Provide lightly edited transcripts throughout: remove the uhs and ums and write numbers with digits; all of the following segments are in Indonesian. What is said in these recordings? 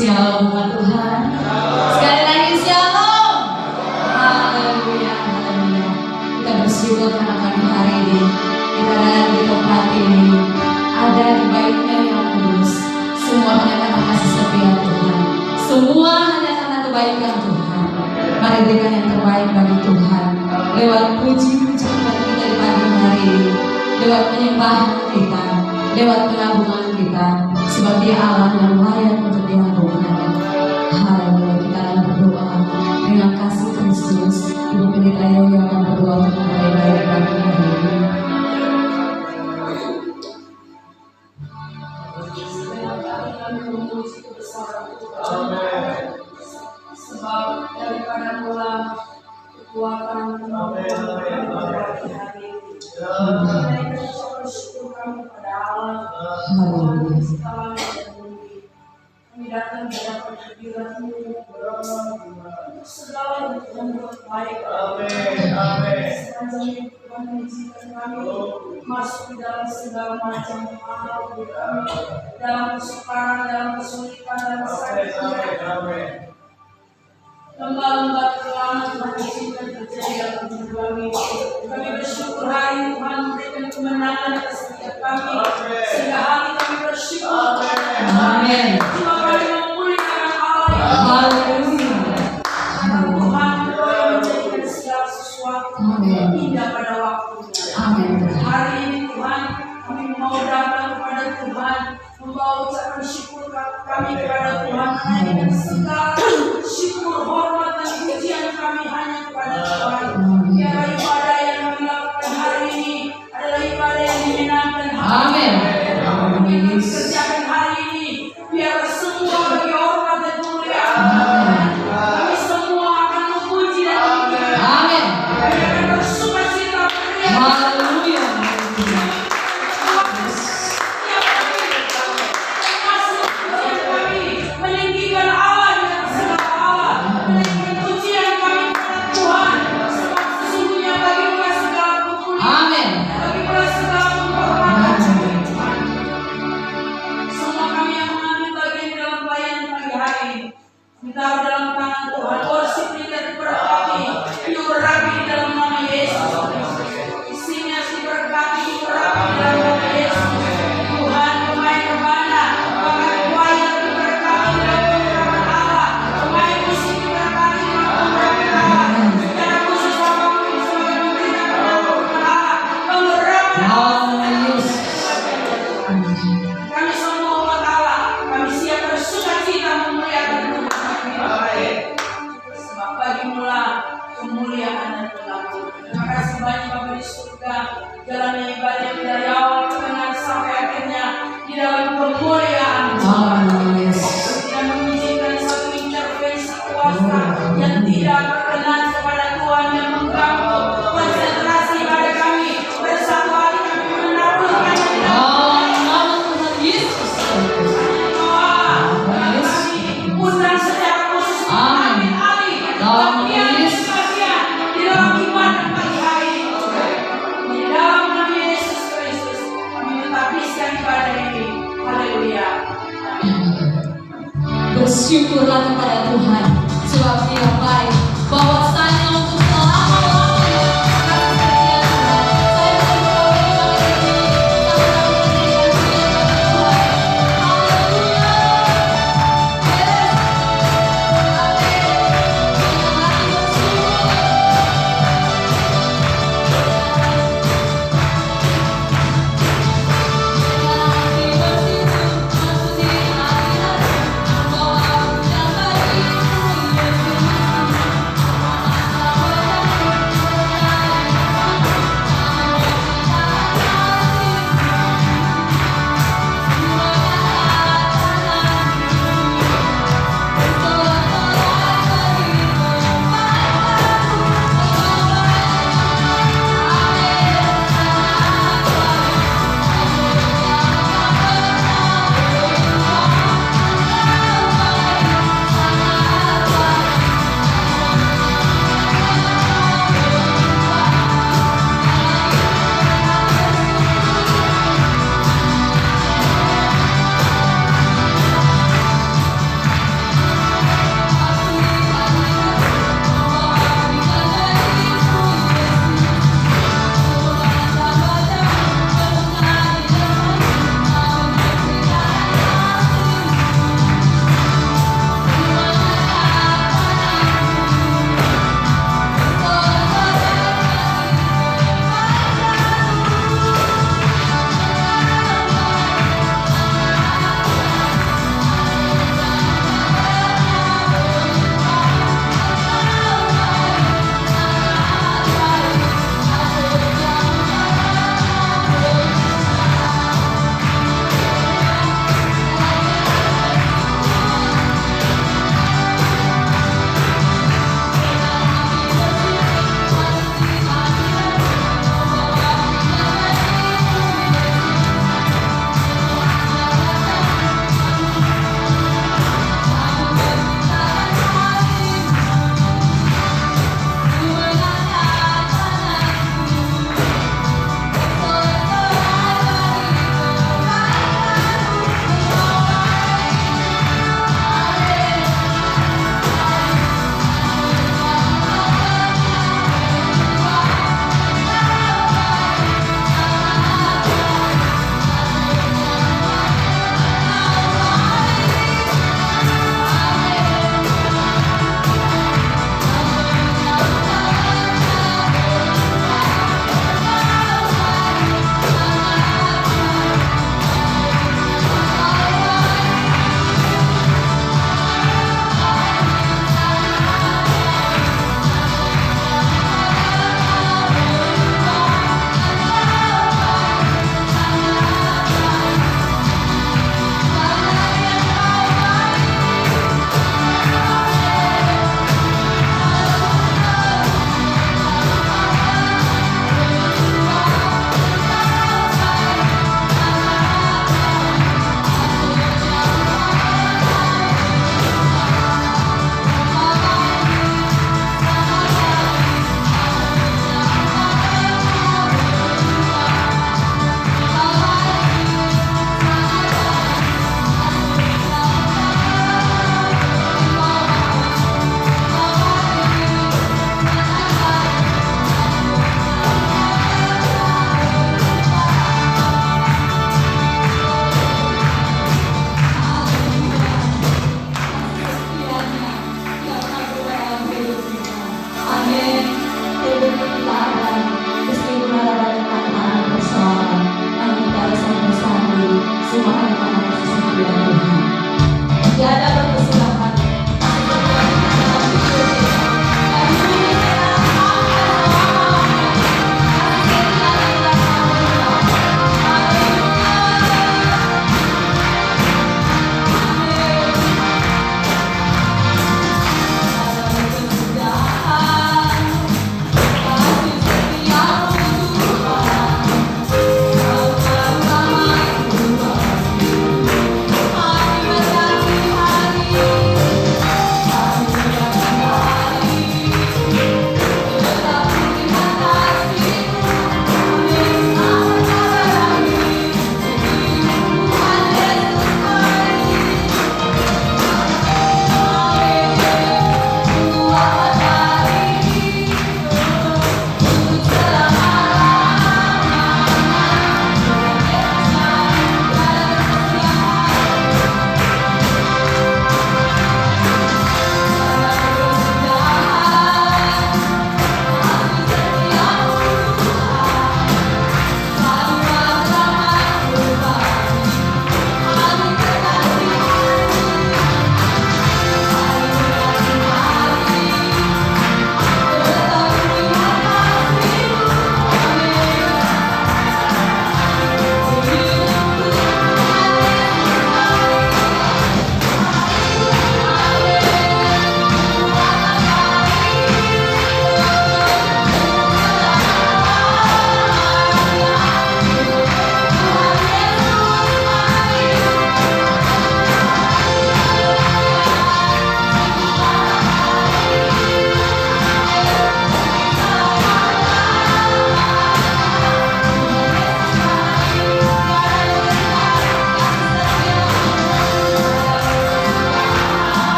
Shalom Tuhan. Sekali lagi shalom. Haleluya, haleluya. Kita bersyukur karena pagi hari ini kita ada di tempat ini, ada di baiknya yang kudus. Semua hanya karena kasih setia Tuhan. Semua hanya karena kebaikan Tuhan. Mari berikan yang terbaik bagi Tuhan lewat puji-pujian kita di pagi hari ini, lewat penyembahan kita, lewat pengagungan kita, sebab Dia Allah yang layak untuk diagungkan. Haleluya. Kita akan berdoa dengan kasih Kristus. Ibu Pendeta Yoyo akan berdoa untuk memulai baik pagi hari ini. Sebab daripada mula kekuatan bersyukur kami kepada Allah. Kami datang di hadapan hadirat-Mu untuk segala yang Tuhan buat baik. Sepanjang Tuhan mengizinkan kami masuk di dalam segala macam hal kami, dalam kesukaran, dalam kesulitan, dalam sakit. Lembah-lembah terlalu Tuhan izinkan terjadi dalam hidup kami. Kami bersyukur hari Tuhan memberikan kemenangan atas setiap kami, sehingga hari kami bersyukur. Amin. Cuma kami memulihkan Allah yang Tuhan yang menjadikan segala sesuatu indah pada waktunya. Amin. Hari ini Tuhan kami mau datang kepada Tuhan, membawa ucapan syukur kami kepada kepada Tuhan, menaikkan segala syukur, hormat dan pujian kami hanya kepada Tuhan. Biarlah ibadah yang kami lakukan hari ini adalah ibadah yang menyenangkan hati. Amin. Kami kerjakan hari ini, biarlah semua bagi hormat dan kemuliaan. Kami semua akan memuji dan memuliakan. Amin. Kami akan bersukacita beriak. Haleluya. Meninggikan Allah di atas segala Allah, meninggikan pujian kami kepada Tuhan, sebab sesungguhnya bagimu segala kemuliaan, Amin. bagimu segala penghormatan. Semua kami yang mengambil bagian di dalam pelayanan pagi hari ini, minta dalam tangan Tuhan, worship leader diberkati, diurapi di dalam nama Yesus. Isinya diberkati, diurapi di dalam nama Yesus. Tuhan, pemain rebana, bahkan choir diberkati dalam pemberkatan Allah, pemain musik diberkati dalam pemberkatan Allah. Secara khusus Bapak kami sebagai pemberitaan pemberkatan Allah, pemberkatan Allah. Haleluya. Kami semua umat Allah, kami siap bersukacita memuliakan Tuhan. Sebab bagimulah kemuliaan dan pengakuan. Terima kasih banyak Bapak di surga, jalannya ibadah dari awal ke tengah sampai akhirnya di dalam kemuliaan Tuhan. Haleluya. Tidak mengizinkan satu intervensi kuasa yang tidak berkenan kepada Tuhan yang mengganggu konsentrasi pada kami. Bersatu hati kami menaklukkan di dalam Nama Tuhan Yesus. undang secara khusus Amin. Ali Dalam bagian Yesus. bagian di dalam ibadah pagi hari ini. Di dalam nama Yesus Kristus kami menghabiskan ibadah ini. Haleluya. Bersyukurlah kepada Tuhan sebab Dia baik. Bahwasanya untuk selama-lamanya kasih setia Tuhan. Saya berdoa ini Haleluya. Yes.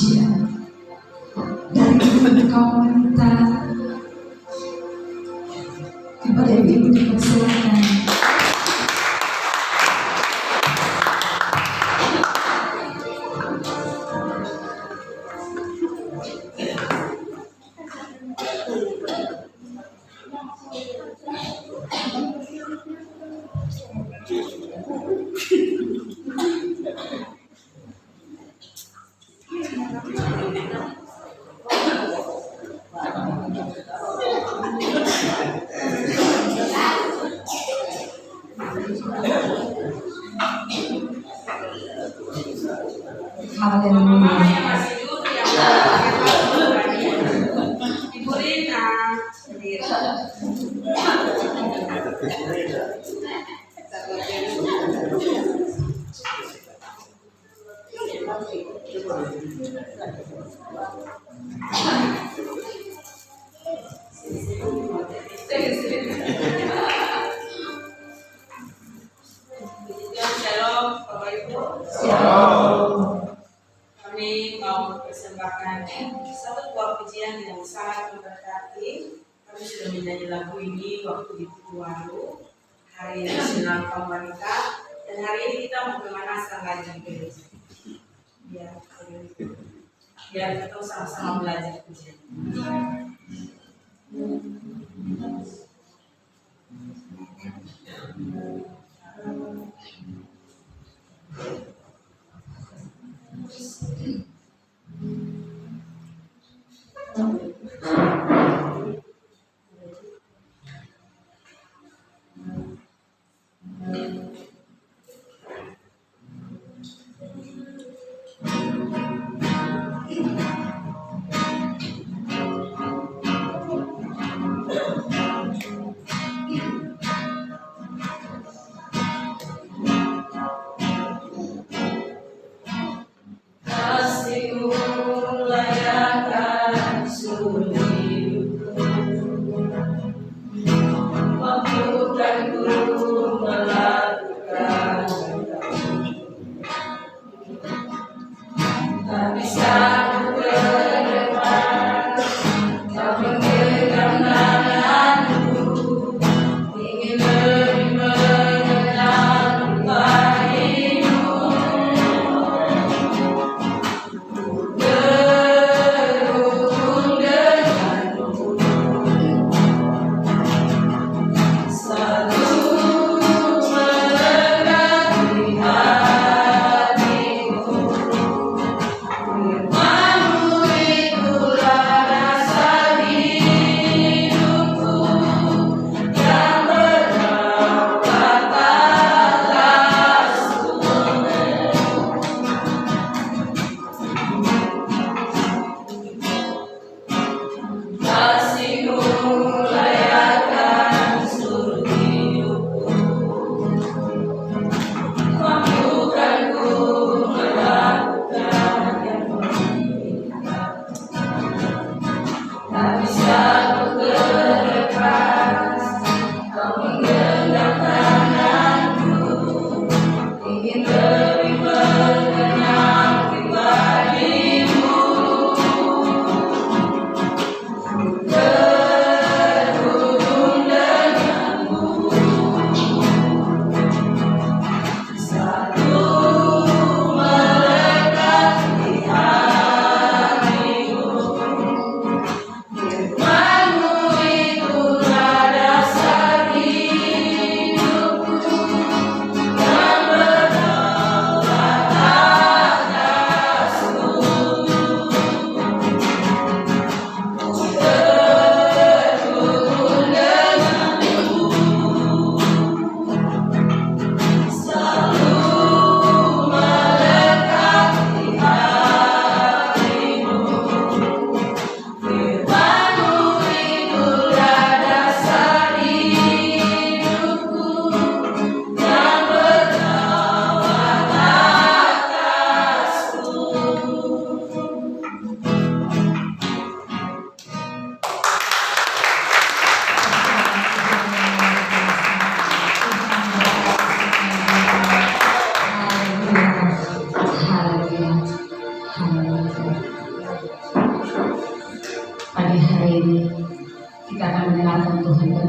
pujian. Dari Engkau meminta kepada ibu dipersilakan. Mama Haleluya. yang masih duduk yang pakai baju Ibu Rina sendiri. Shalom, Bapak Ibu. Kami mau mempersembahkan satu buah pujian yang sangat memberkati. Kami sudah menyanyi lagu ini waktu di Tuwaru, Hari Nasional Kaum Wanita, dan hari ini kita mau pemanasan lagi. Biar kita sama-sama belajar pujian. Kasihku layakan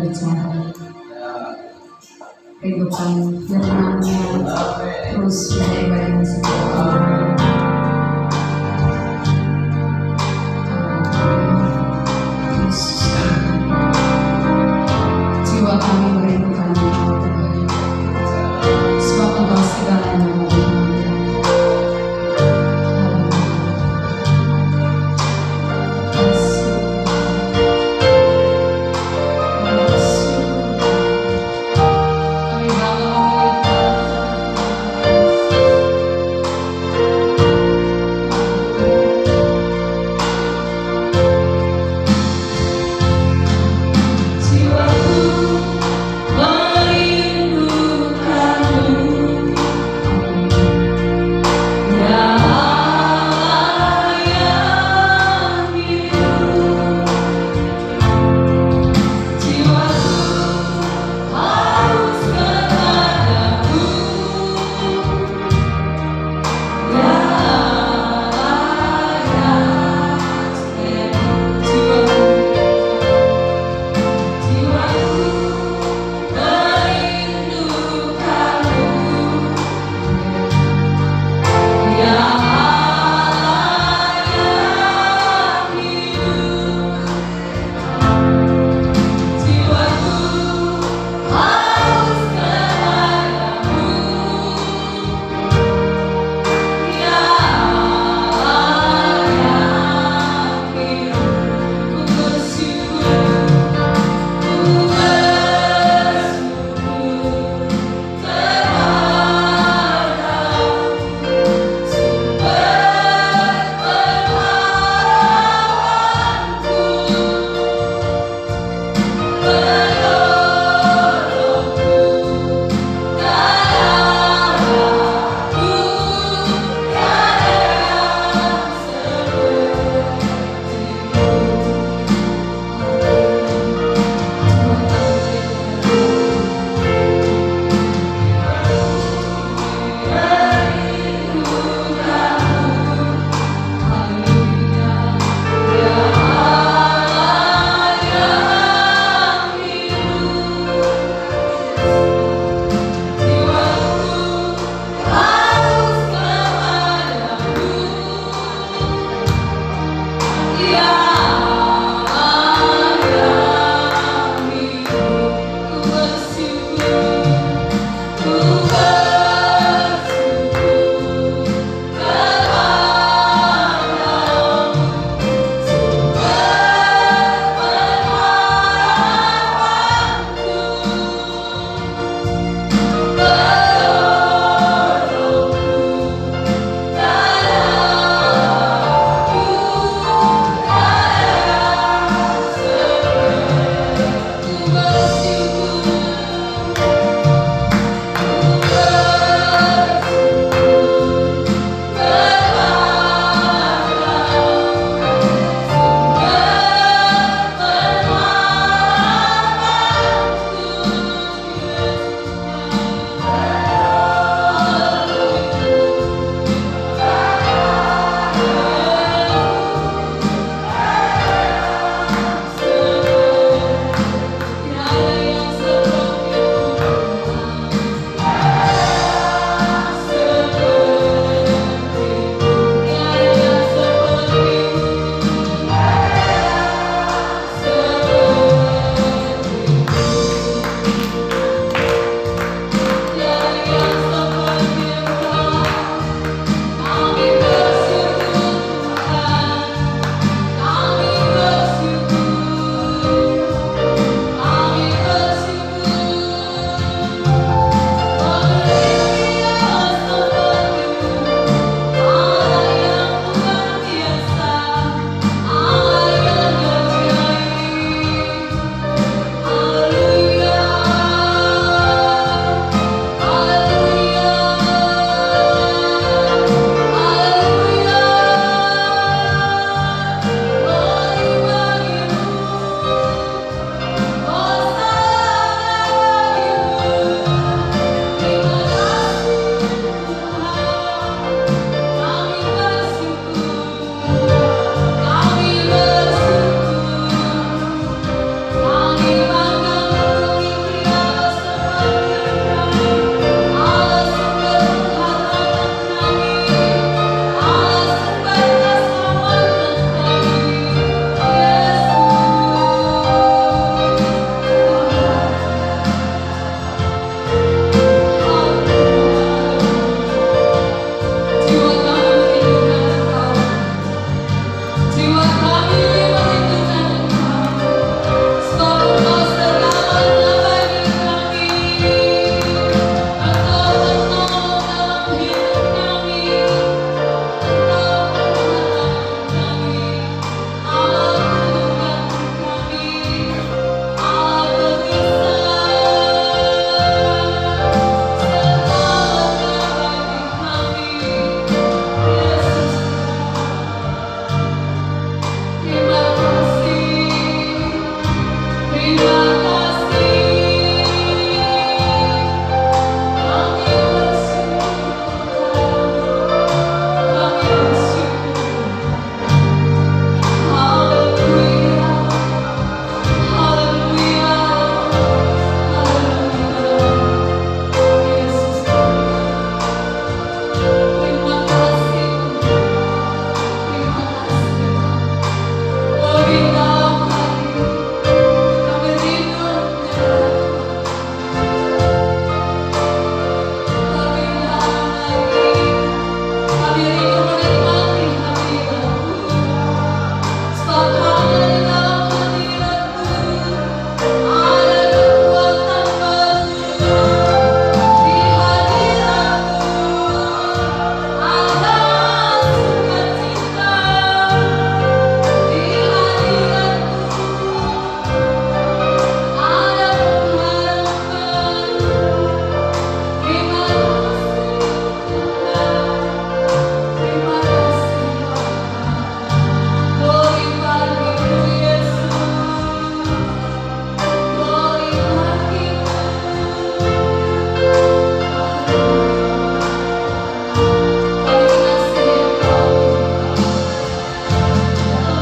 berbicara. Kehidupan firman-Nya terus menyebarkan setiap orang. Terus jiwa kami merindukan Tuhan, sebab Engkau segalanya. Kami bangga memiliki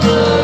Hallelujah.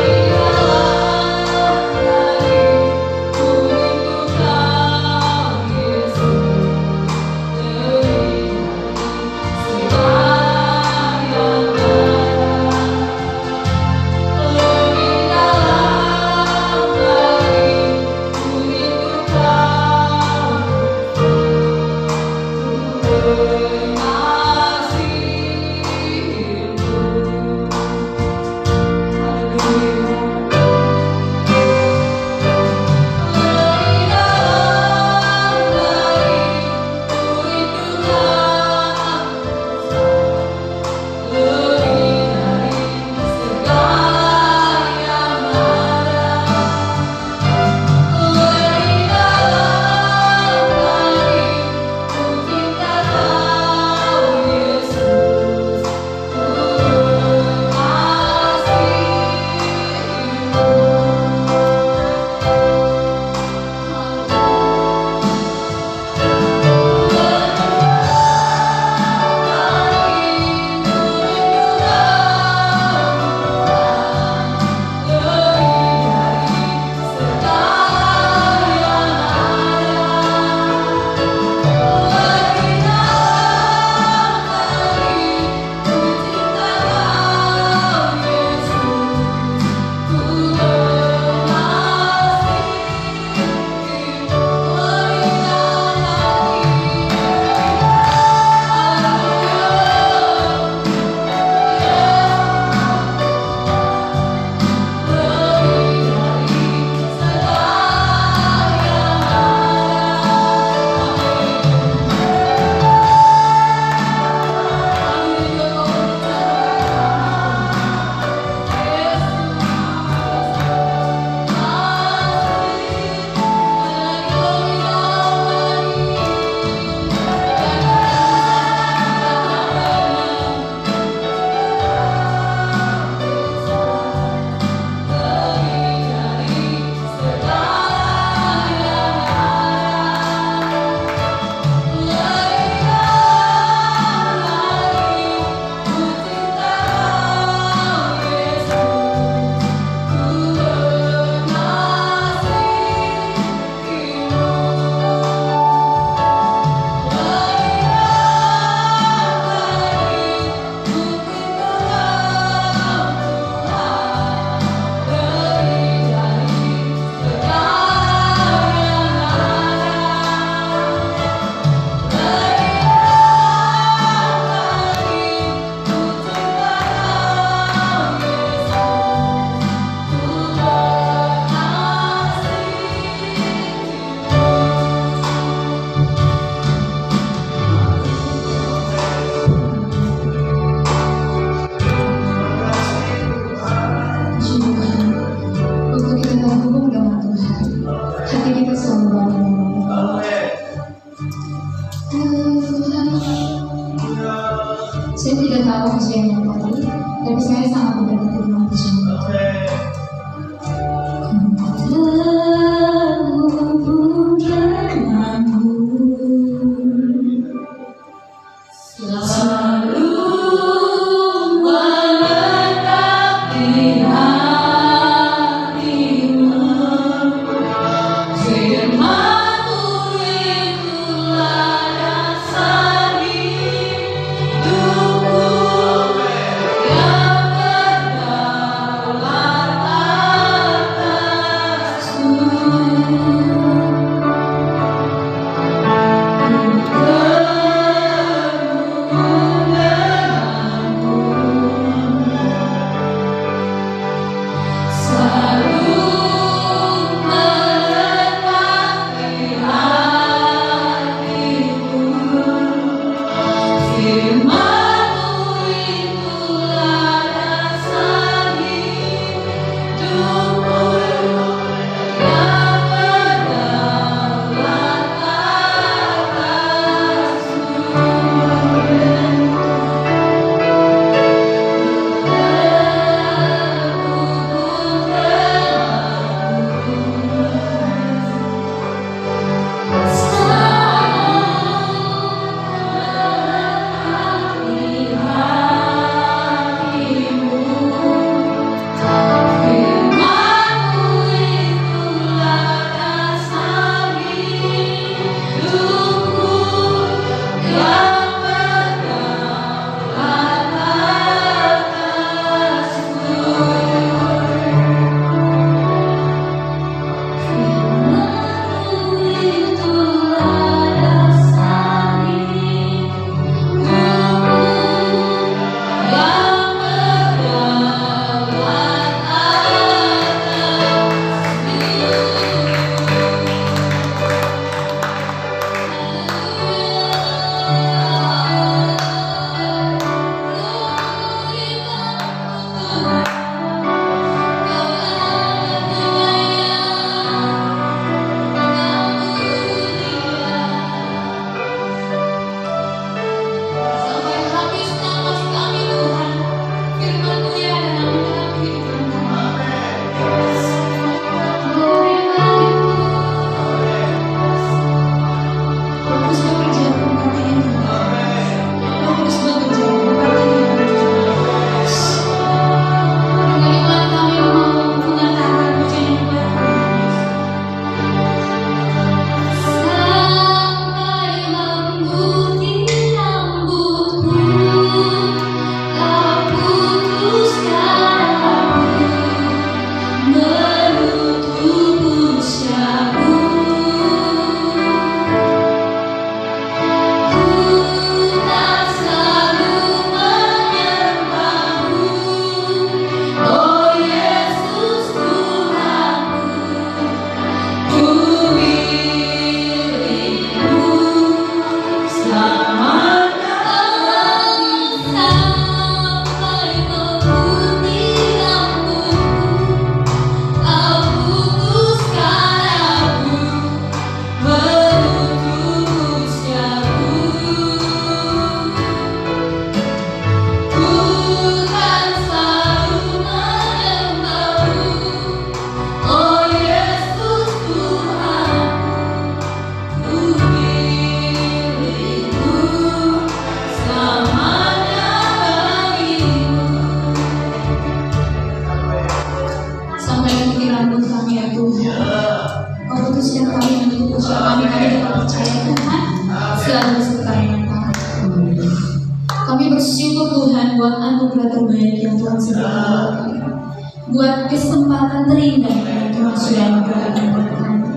buat kesempatan terindah yang Tuhan sudah memberikan kepada kami.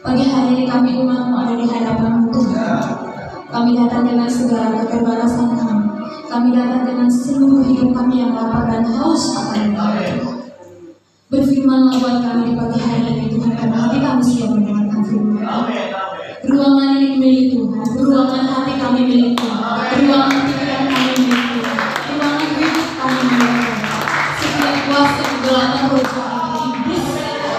Pagi hari ini kami umatmu ada di hadapan Tuhan. Kami datang dengan segala keterbatasan kami. Kami datang dengan seluruh hidup kami yang lapar dan haus akan Tuhan. Berfirmanlah buat kami di pagi hari ini Tuhan, karena hati kami siap mendengarkan firman. Ruangan ini milik Tuhan, ruangan hati kami milik Tuhan, ruangan pikiran kami milik Tuhan, ruangan hidup kami milik Tuhan. Setiap kuasa kegelapan roh jahat iblis,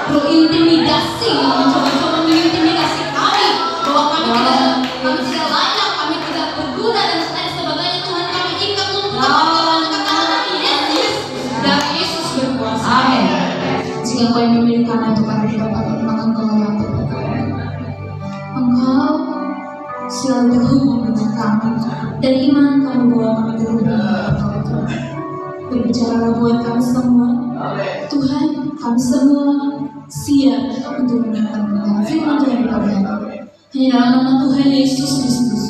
roh intimidasi yang mencoba-coba mengintimidasi kami, bahwa kami tidak layak, kami tidak berguna dan sebagainya. Tuhan, kami ikat lumpuhkan kata-kata Yesus dan Yesus berkuasa. Amin. Jika kau yang memilih karena itu karena tidak dapat maka engkau yang berperkara. Engkau selalu terhubung dengan kami dan iman kami bahwa kami terhubung dengan Engkau. Berbicaralah buat kami semua. Tuhan, kami semua siap untuk mendengarkan firman Tuhan di pagi hari. Hanya dalam nama Tuhan Yesus Kristus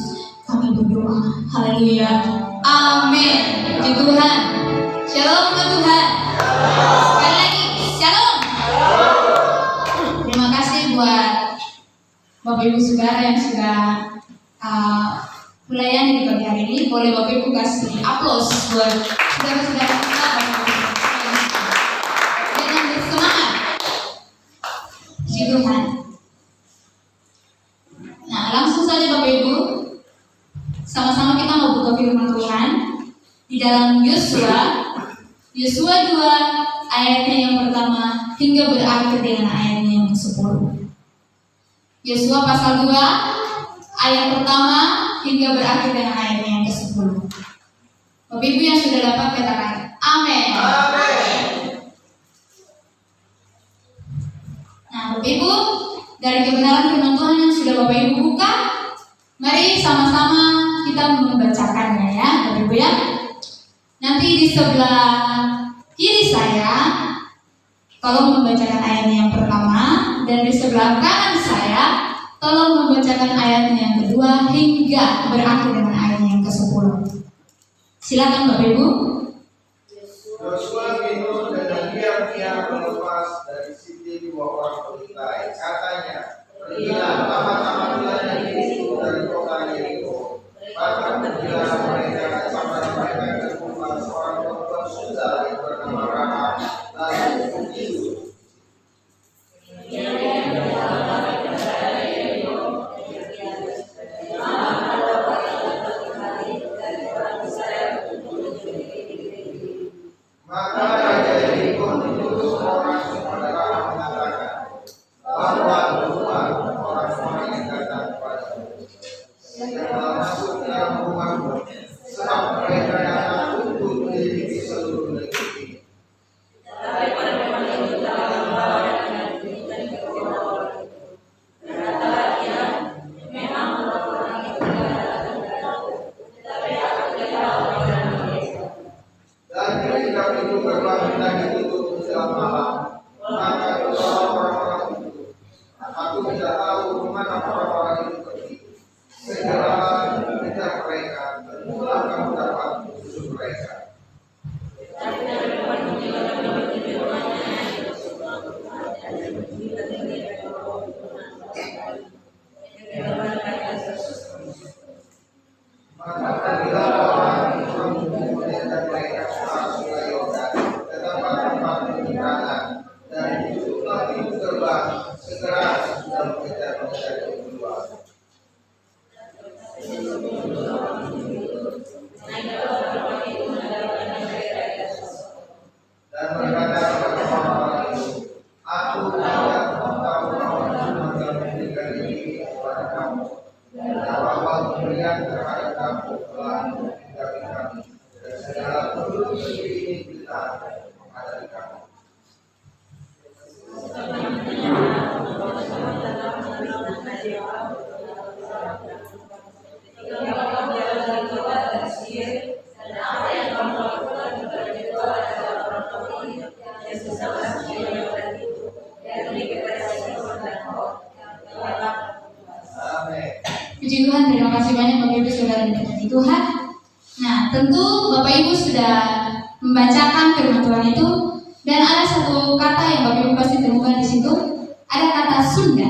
kami berdoa. Haleluya. Amin. Puji Tuhan. Shalom ke Tuhan. Sekali lagi, shalom. Terima kasih buat Bapak Ibu Saudara yang sudah melayani di pagi hari ini. Boleh Bapak Ibu kasih aplaus buat saudara-saudara kita dengan bersemangat. Puji Tuhan. Nah, langsung saja Bapak Ibu, sama-sama kita mau buka firman Tuhan di dalam Yosua 2 ayatnya yang pertama hingga berakhir dengan ayatnya yang ke-10. Yosua pasal 2 ayat pertama hingga berakhir dengan ayatnya yang ke-10. Bapak Ibu yang sudah dapat katakan amin. Amin. Nah, Bapak Ibu, dari kebenaran firman Tuhan yang sudah Bapak Ibu buka, mari sama-sama kita membacakannya ya, Bapak Ibu ya. Nanti di sebelah kiri saya tolong membacakan ayatnya yang pertama, dan di sebelah kanan saya tolong membacakan ayatnya yang kedua hingga berakhir dengan ayatnya yang ke-10. Silakan Bapak Ibu. Yosua minum dan diam-diam melepas dari sisi dua orang pelintai. Katanya, pergilah tamat-tamatlah diriku dari kota Yeriko. Bahkan pergilah mereka sampai mereka berkumpul seorang perempuan Susa yang bernama Rahab, lalu hidup. Maka Raja Yeriko menyuruh orang kepada Rahab mengatakan, bahwa keluar orang-orang yang datang kepadamu, janganlah masuk ke dalam rumahmu, sebab mereka datang untuk memiliki seluruh negeri ini. Dan ketika pintu gerbang hendak ditutup menjelang malam, maka keluar orang-orang itu. Aku tidak tahu kemana orang-orang itu pergi. Segeralah mengejar mereka, dan mulai kamu dapat menuju mereka. Maka pergilah orang itu mengejar mereka ke Sungai Yordan, ke tempat-tempat penyimpanan, dan tutuplah pintu gerbang. Segera sudah mengejar itu keluar. Dan berkata kepada orang-orang itu, aku tidak tahu orang itu memberikan ini kepada kamu, dan bahwa pemberian terhadap kamu telah dari kami, dan segala penduduk negeri ini kita ada di kamu. Puji Tuhan, terima kasih banyak Bapak Ibu Saudara yang diberkati Tuhan. Nah, tentu Bapak Ibu sudah membacakan firman Tuhan itu, Dan ada satu kata yang Bapak Ibu pasti temukan di situ, ada kata Sunda.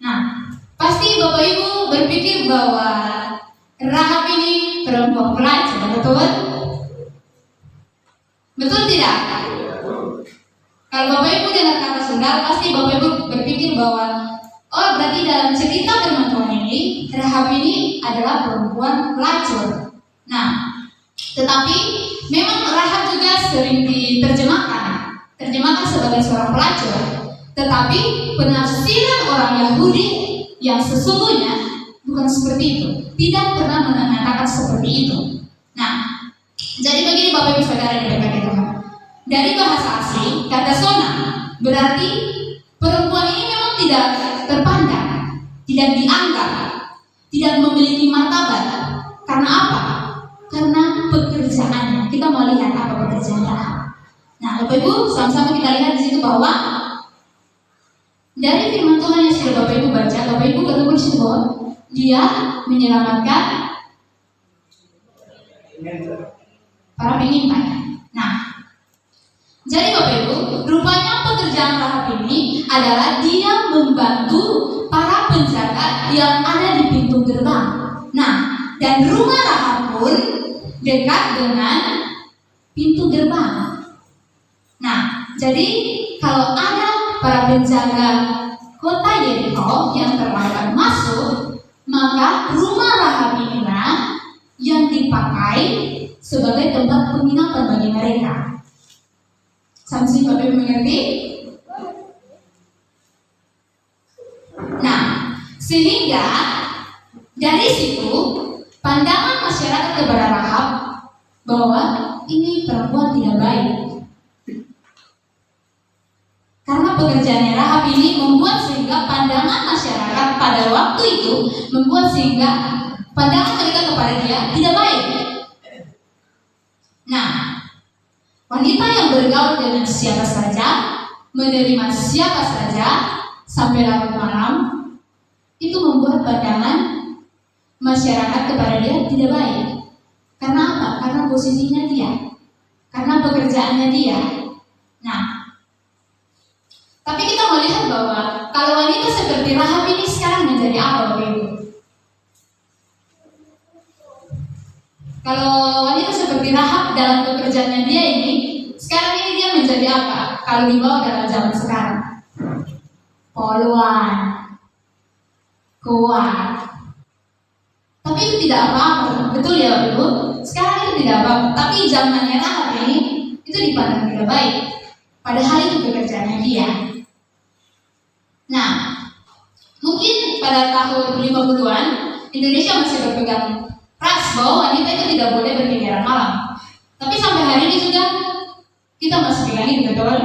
Nah, pasti Bapak Ibu berpikir bahwa Rahab ini perempuan pelacur, betul? Betul tidak? Kalau Bapak Ibu dengar kata Sunda, pasti Bapak Ibu berpikir bahwa oh, berarti dalam cerita firman Tuhan ini Rahab ini adalah perempuan pelacur. Nah, tetapi memang Rahab juga sering diterjemahkan sebagai seorang pelacur. Tetapi penafsiran orang Yahudi yang sesungguhnya bukan seperti itu, tidak pernah mengatakan seperti itu. Nah, jadi begini Bapak Ibu Saudara yang berkati Tuhan. Dari bahasa asing, kata zona berarti perempuan ini memang tidak terpandang, tidak dianggap, tidak memiliki martabat. Karena apa? Karena pekerjaannya. Kita mau lihat apa pekerjaan Rahab. Nah, Bapak Ibu, sama-sama kita lihat di situ bahwa dari firman Tuhan yang sudah Bapak Ibu baca, Bapak Ibu ketemu di situ bahwa dia menyelamatkan para pengintai. Nah, jadi Bapak Ibu, rupanya pekerjaan Rahab ini adalah dia membantu para penjaga yang ada di pintu gerbang. Nah, dan rumah Rahab pun dekat dengan pintu gerbang. Nah, jadi kalau ada para penjaga kota Yeriko yang terlambat masuk, maka rumah Rahab inilah yang dipakai sebagai tempat penginapan bagi mereka. Sampai Bapak Ibu mengerti? Nah, sehingga dari situ pandangan masyarakat kepada Rahab bahwa ini perempuan tidak baik. Karena pekerjaannya Rahab ini membuat sehingga pandangan masyarakat pada waktu itu membuat sehingga pandangan mereka kepada dia tidak baik. Nah, wanita yang bergaul dengan siapa saja, menerima siapa saja sampai larut malam, itu membuat pandangan masyarakat kepada dia tidak baik. Karena apa? Karena posisinya dia, karena pekerjaannya dia. Nah, tapi kita melihat bahwa kalau wanita seperti Rahab ini sekarang menjadi apa, Bapak Ibu? Kalau wanita seperti Rahab dalam pekerjaannya dia ini, sekarang ini dia menjadi apa? Kalau dibawa dalam zaman sekarang, poluan, kuat. Tapi itu tidak apa-apa, betul ya Bapak Ibu? Sekarang itu tidak apa-apa. Tapi zamannya Rahab ini itu dipandang tidak baik. Padahal itu pekerjaannya dia. Nah, mungkin pada tahun 50-an Indonesia masih berpegang keras bahwa wanita itu tidak boleh berkeliaran malam. Tapi sampai hari ini juga kita masih pegang itu, betul?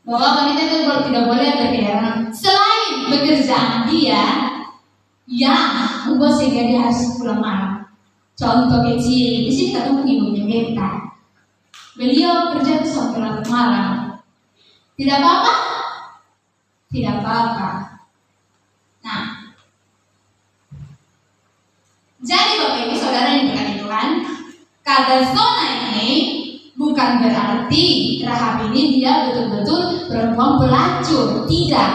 Bahwa wanita itu tidak boleh berkeliaran malam. Selain pekerjaan dia yang membuat sehingga dia harus pulang malam. Contoh kecil, di sini ketemu ibunya Beta. Beliau kerja sampai larut malam. Tidak apa-apa? Tidak apa-apa. Nah, jadi Bapak Ibu Saudara yang dikasihi Tuhan, kata zona ini bukan berarti Rahab ini dia betul-betul perempuan pelacur, tidak.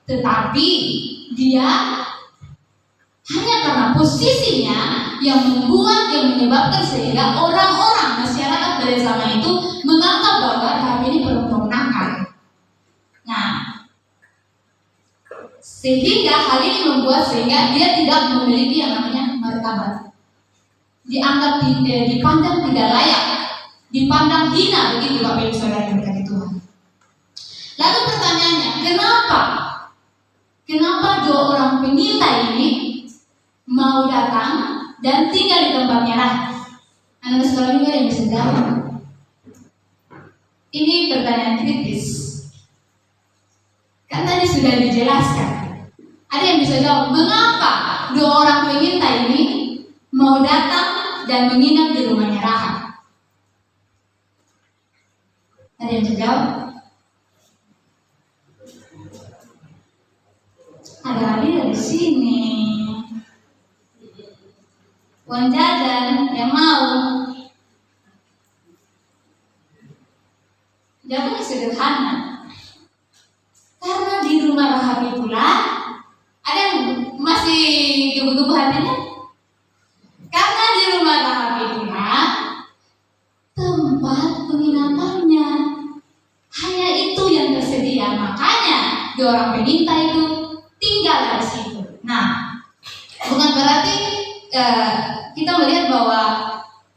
Tetapi dia hanya karena posisinya yang menyebabkan sehingga orang-orang masyarakat pada zaman itu menganggap bahwa Rahab ini perempuan nakal. Nah, sehingga hal ini membuat sehingga dia tidak memiliki yang namanya martabat. Dianggap dipandang tidak layak, dipandang hina, begitu Bapak Ibu Saudara yang berkati Tuhan. Lalu pertanyaannya, kenapa dua orang pengintai ini mau datang dan tinggal di tempatnya Rahab? Anak sekolah juga yang bisa jawab. Ini pertanyaan kritis. Kan tadi sudah dijelaskan. Ada yang bisa jawab, mengapa dua orang pengintai ini mau datang dan menginap di rumahnya Rahab? Ada yang bisa jawab? Ada lagi dari sini. Uang jajan yang mau. sederhana. Karena di rumah Rahab itulah, ada yang masih gebu-gebu hatinya? Karena di rumah Rahab itulah tempat penginapannya. Hanya itu yang tersedia, makanya dua orang pengintai itu tinggal di situ. Nah, bukan berarti kita melihat bahwa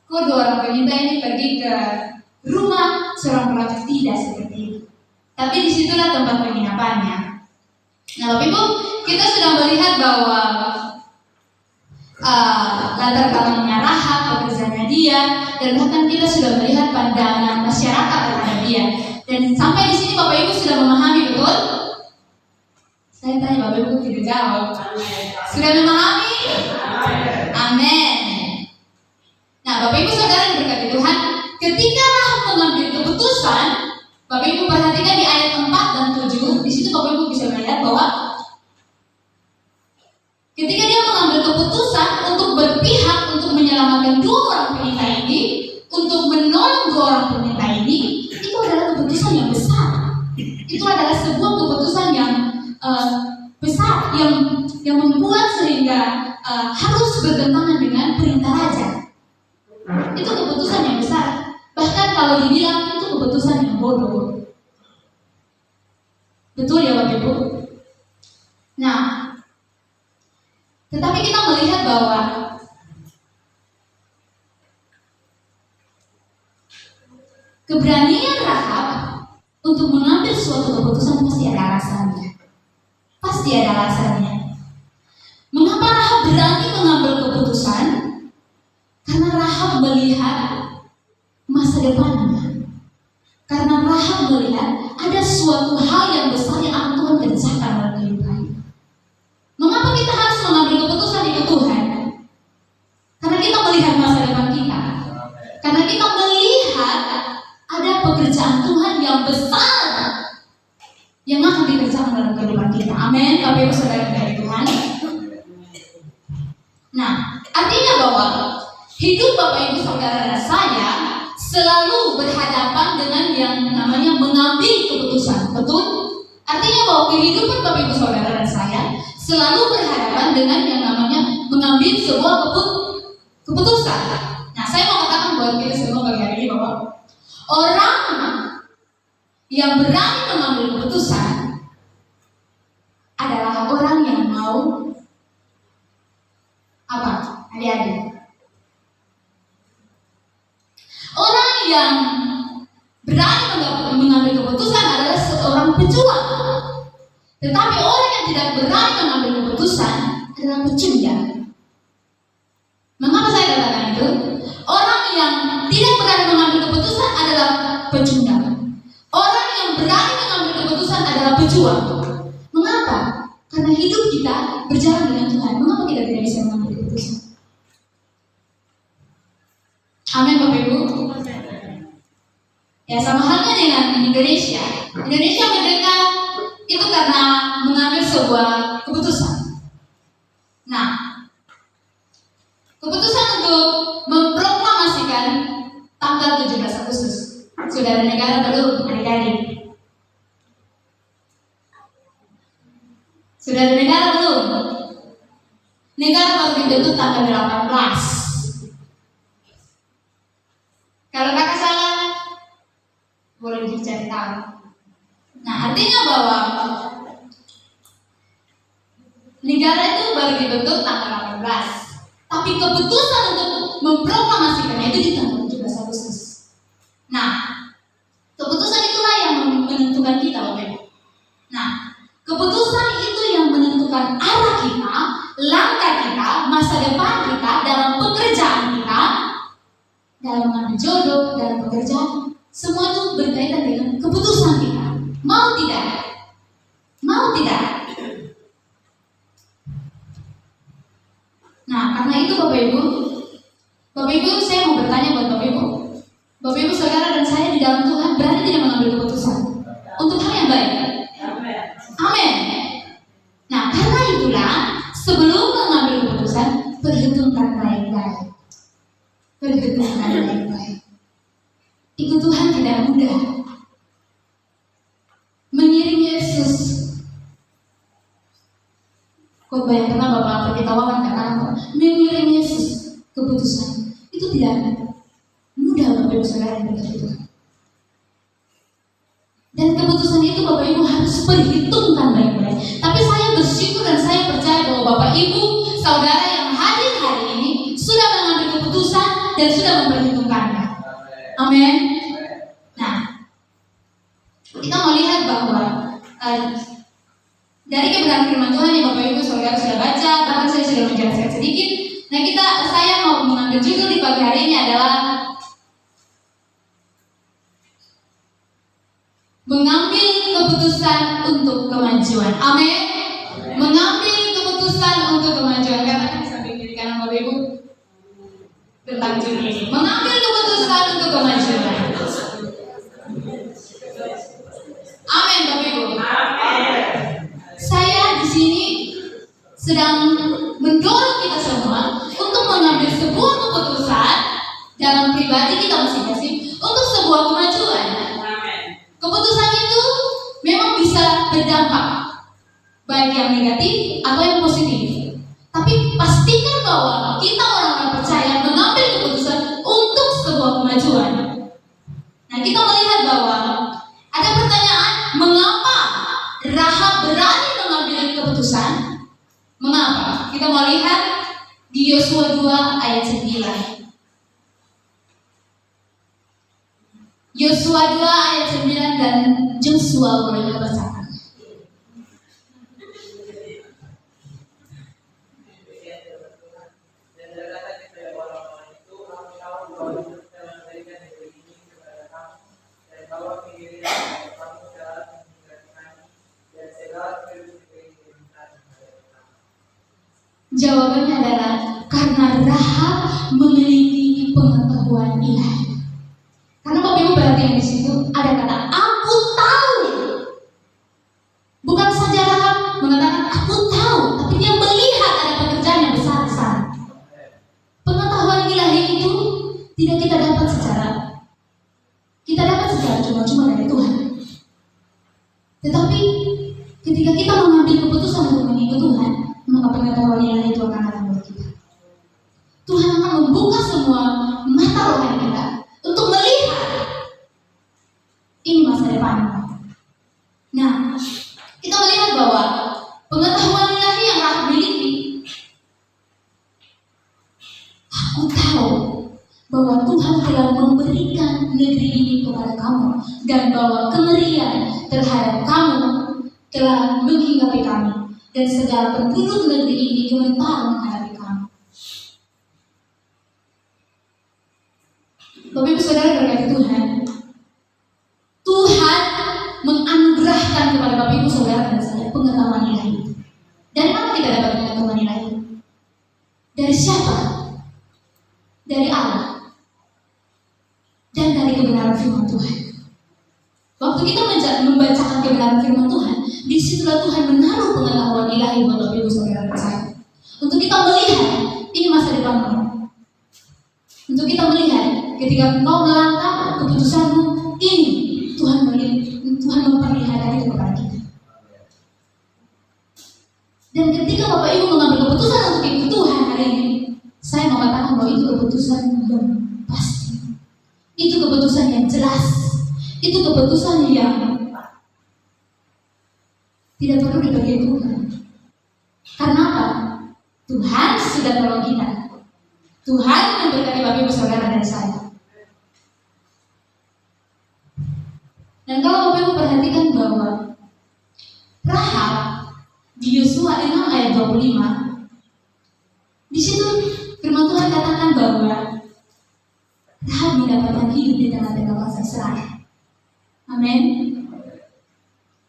kok dua orang pengintai ini pergi ke rumah seorang pelaku, tidak seperti itu. Tapi disitulah tempat penginapannya. Nah, Bapak Ibu, kita sudah melihat bahwa latar belakangnya Rahab, pekerjaannya dia, dan bahkan kita sudah melihat pandangan masyarakat terhadap dia. Dan sampai di sini Bapak Ibu sudah memahami, betul? Saya tanya Bapak Ibu tidak jawab. Sudah memahami? Amin. Nah, Bapak Ibu saudara yang berkati Tuhan, ketika Rahab mengambil keputusan, Bapak Ibu perhatikan di ayat 4 dan 7, di situ Bapak Ibu bisa melihat bahwa ketika dia mengambil keputusan untuk berpihak untuk menyelamatkan dua orang pengintai ini, untuk menolong dua orang pengintai ini, itu adalah keputusan yang besar. Itu adalah sebuah keputusan yang besar, yang membuat sehingga harus bertentangan dengan perintah raja. Itu keputusan yang besar. Bahkan kalau dibilang itu keputusan yang bodoh. Betul ya Bapak Ibu? Nah, tetapi kita melihat bahwa keberanian Rahab untuk mengambil suatu keputusan pasti ada alasannya. Pasti ada alasannya. Mengapa Rahab berani mengambil keputusan? Karena Rahab melihat masa depannya. Karena Rahab melihat ada suatu hal yang besar yang akan Tuhan kerjakan dalam kehidupannya. Mengapa kita harus mengambil keputusan itu Tuhan? Karena kita melihat masa depan kita. Karena kita melihat ada pekerjaan Tuhan yang besar yang akan dikerjakan dalam kehidupan kita. Amin. Bapak Ibu saudara dari Tuhan. Nah, artinya bahwa hidup Bapak Ibu saudara dan saya selalu berhadapan dengan yang namanya mengambil keputusan. Betul? Artinya bahwa kehidupan Bapak Ibu saudara dan saya selalu berhadapan dengan yang namanya mengambil sebuah keputusan. Nah, saya mau katakan buat kita semua pagi hari ini bahwa orang yang berani mengambil keputusan adalah orang yang mau apa? Adik-adik. Orang yang berani mengambil keputusan adalah seorang pejuang. Tetapi orang yang tidak berani mengambil keputusan adalah pecundang. Mengapa saya katakan itu? Orang yang tidak berani mengambil keputusan adalah pecundang. Orang yang berani mengambil keputusan adalah pejuang. Mengapa? Karena hidup kita berjalan dengan Tuhan. Mengapa kita tidak bisa mengambil keputusan? Amin Bapak Ibu. Ya, sama halnya dengan Indonesia. Indonesia merdeka itu karena mengambil sebuah keputusan. Nah, keputusan untuk memproklamasikan tanggal 17 Agustus. Sudah ada negara belum adik-adik? Sudah ada negara belum? Negara baru dibentuk tanggal 18. Kalau kakak salah, boleh dicari tahu. Nah, artinya bahwa negara itu baru dibentuk tanggal 18. Tapi keputusan untuk memproklamasikannya itu di tanggal 17 Agustus. Nah, keputusan itulah yang menentukan kita, Bapak Ibu. Nah, keputusan itu yang menentukan arah kita, langkah kita, masa depan kita dalam pekerjaan kita, dalam mengambil jodoh, dalam pekerjaan. Semua itu berkaitan dengan keputusan kita. Mau tidak? Mau tidak? Nah, karena itu Bapak Ibu, saya mau bertanya buat Bapak Ibu. Bapak Ibu saudara dan saya di dalam Tuhan berani tidak mengambil keputusan untuk hal yang baik. Amin. Nah, karena itulah sebelum mengambil keputusan, perhitungkan baik-baik. Perhitungkan baik-baik. Ikut Tuhan tidak mudah. Khotbah yang pernah Bapak beritahukan katakan mengiring Yesus keputusan itu tidak mudah Bapak Ibu Saudara yang berkat Tuhan. Dan keputusan itu Bapak Ibu harus perhitungkan baik-baik. Tapi saya bersyukur dan saya percaya bahwa Bapak Ibu Saudara yang hadir hari ini sudah mengambil keputusan dan sudah memperhitungkannya. Amin. Nah, kita mau lihat bahwa dari kebenaran firman Tuhan yang Bapak Ibu Saudara sudah baca, bahkan saya sudah menjelaskan sedikit. Nah, saya mau mengambil judul di pagi hari ini adalah mengambil keputusan untuk kemajuan. Amin. Mengambil keputusan untuk kemajuan. Katakan di samping kiri kanan Bapak Ibu tentang judul ini. Mengambil keputusan untuk kemajuan. Amin Bapak Ibu. Amin. Saya di sini sedang mendorong kita semua untuk mengambil sebuah keputusan dalam pribadi kita masing-masing untuk sebuah kemajuan. Keputusan itu memang bisa berdampak baik yang negatif atau yang positif. Tapi pastikan bahwa kita orang-orang percaya mengambil keputusan untuk sebuah kemajuan. Nah, kita melihat bahwa ada pertanyaan, mengapa Rahab berani mengambil keputusan? Mengapa? Kita mau lihat di Yosua 2 ayat 9. Yosua 2 ayat 9 dan Joshua boleh membacakan. Jawabannya adalah karena Rahab memiliki pengetahuan ilahi. Karena Bapak Ibu perhatikan di situ ada kata aku tahu. Bukan saja Rahab mengatakan aku tahu, tapi dia melihat ada pekerjaan yang besar di sana. Pengetahuan ilahi itu tidak kita dapat secara cuma-cuma dari Tuhan. Tetapi ketika kita mengambil keputusan untuk mengikut Tuhan, maka pengetahuan ilahi itu akan datang buat kita. Tuhan akan membuka semua mata rohani kita untuk melihat ini masa depan. Nah, kita melihat bahwa pengetahuan ilahi yang Rahab miliki, aku tahu bahwa Tuhan telah memberikan negeri ini kepada kamu dan bahwa kengerian terhadap kamu telah menghinggapi kami dan segala penduduk negeri ini gemetar menghadapi kamu. Bapak Ibu Saudara berkata Tuhan menganugerahkan kepada Bapak Ibu Saudara dan saya pengetahuan ilahi. Dari mana kita dapat pengetahuan ilahi? Dari siapa? Dari Allah dan dari kebenaran firman Tuhan. Waktu kita membacakan kebenaran firman Tuhan, disitulah Tuhan menaruh pengetahuan ilahi buat Bapak Ibu Saudara dan saya. Untuk kita melihat ini masa depanmu. Untuk kita melihat ketika engkau melangkah keputusanmu ini, Tuhan memperlihatkan itu kepada kita. Dan ketika Bapak Ibu mengambil keputusan untuk ikut Tuhan hari ini, saya mengatakan bahwa itu keputusan yang pasti. Itu keputusan yang jelas. Itu keputusan yang tidak perlu dibagi Tuhan. Karena apa? Tuhan sudah tolong kita. Tuhan memberkati Bapak Ibu Saudara dan saya. Dan kalau Bapak Ibu perhatikan bahwa Rahab di Yosua 6 ayat 25, di situ firman Tuhan katakan bahwa Rahab mendapatkan hidup di tengah-tengah bangsa Israel. Amin.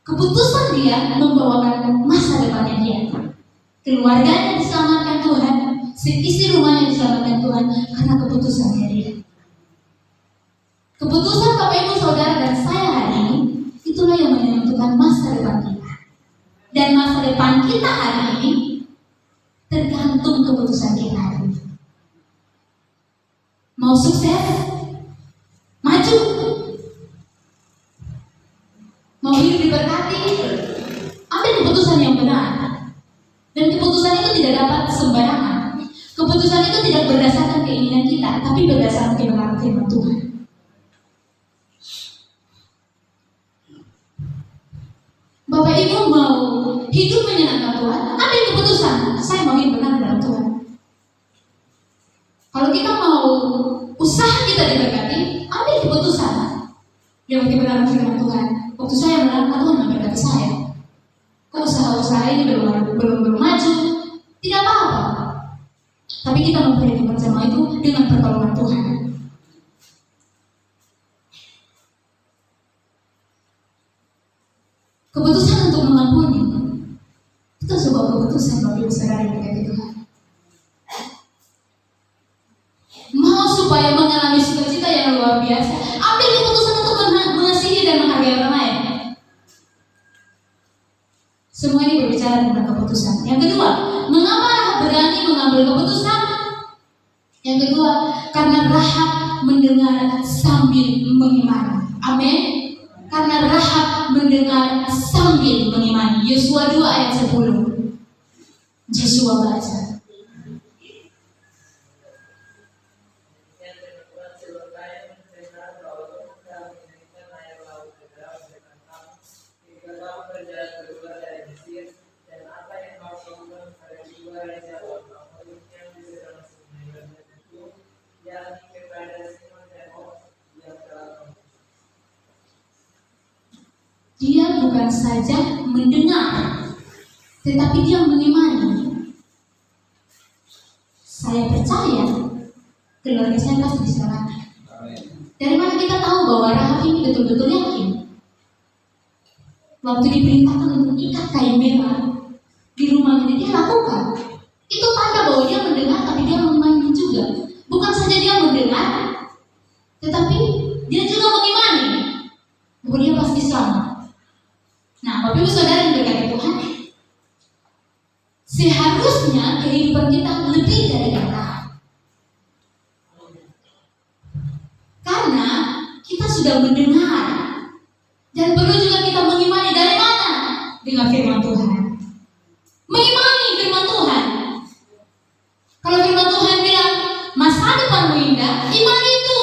Keputusan dia membawakan masa depannya dia. Keluarganya diselamatkan Tuhan, isi rumahnya diselamatkan Tuhan karena keputusannya dia. Keputusan Bapak Ibu Saudara dan saya hari ini, itulah yang menentukan masa depan kita. Dan masa depan kita hari ini tergantung keputusan kita hari ini. Mau sukses? Maju. Mau hidup diberkati? Ambil keputusan yang benar. Dan keputusan tidak dapat sembarangan. Keputusan itu tidak berdasarkan keinginan kita, tapi berdasarkan kebenaran firman Tuhan. Bapak Ibu mau hidup menyenangkan Tuhan, ambil keputusan. Saya mau hidup benar dalam Tuhan. Kalau kita mau usaha kita diberkati, ambil keputusan yang kebenaran firman Tuhan. Waktu saya menangkap Tuhan memberkati saya. Kok usaha-usaha ini belum maju? Tidak apa-apa. Tapi kita memperhatikan semua itu dengan pertolongan Tuhan. Keputusan untuk mengampuni itu sebuah keputusan bagi saudara yang dikasihi Tuhan. Mau supaya mengalami sukacita yang luar biasa, ambil keputusan untuk mengasihi dan menghargai orang lain. Semua ini berbicara tentang keputusan. Yang kedua, mengapa Rahab berani mengambil keputusan? Yang kedua, karena Rahab mendengar sambil mengimani. Amin. Karena Rahab mendengar sambil mengimani. Yosua 2 ayat 10. Yosua baca. Dia bukan saja mendengar, tetapi dia mengimani. Saya percaya keluarga saya pasti diselamatkan. Dari mana kita tahu bahwa Rahab ini betul-betul yakin? Waktu diperintahkan untuk ikat kain merah di rumah ini, dia lakukan. Itu tanda bahwa dia mendengar, tapi dia mengimani juga. Bukan saja dia mendengar, tetapi dia juga mengimani bahwa dia pasti selamat. Nah, Bapak Ibu Saudara yang berkati Tuhan, seharusnya kehidupan kita lebih dari kata. Karena kita sudah mendengar dan perlu juga kita mengimani. Dari mana? Dengan firman Tuhan. Mengimani firman Tuhan. Kalau firman Tuhan bilang masa depanmu indah, imani itu.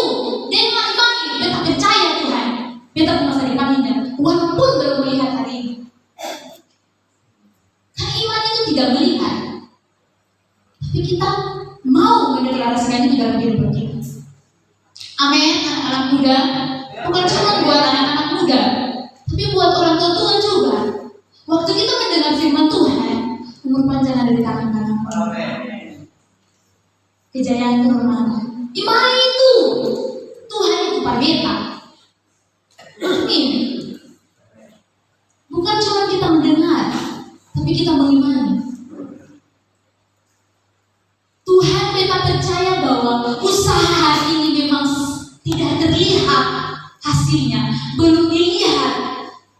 Dengan imani, beta percaya Tuhan, beta masa depan indah. Walaupun belum melihat hari ini. Karena iman itu tidak melihat, tapi kita mau mendeklarasikan itu dalam hidup kita. Amin. Anak-anak muda, bukan cuma buat anak-anak muda, tapi buat orang tua juga. Waktu kita mendengar firman Tuhan, umur panjang ada di tangan kanan. Kejayaan kehormatan. Iman itu Tuhan itu parbeta. Amin. Bukan cuma kita mendengar, tapi kita mengimani. Tuhan, kita percaya bahwa usaha ini memang tidak terlihat hasilnya, belum dilihat.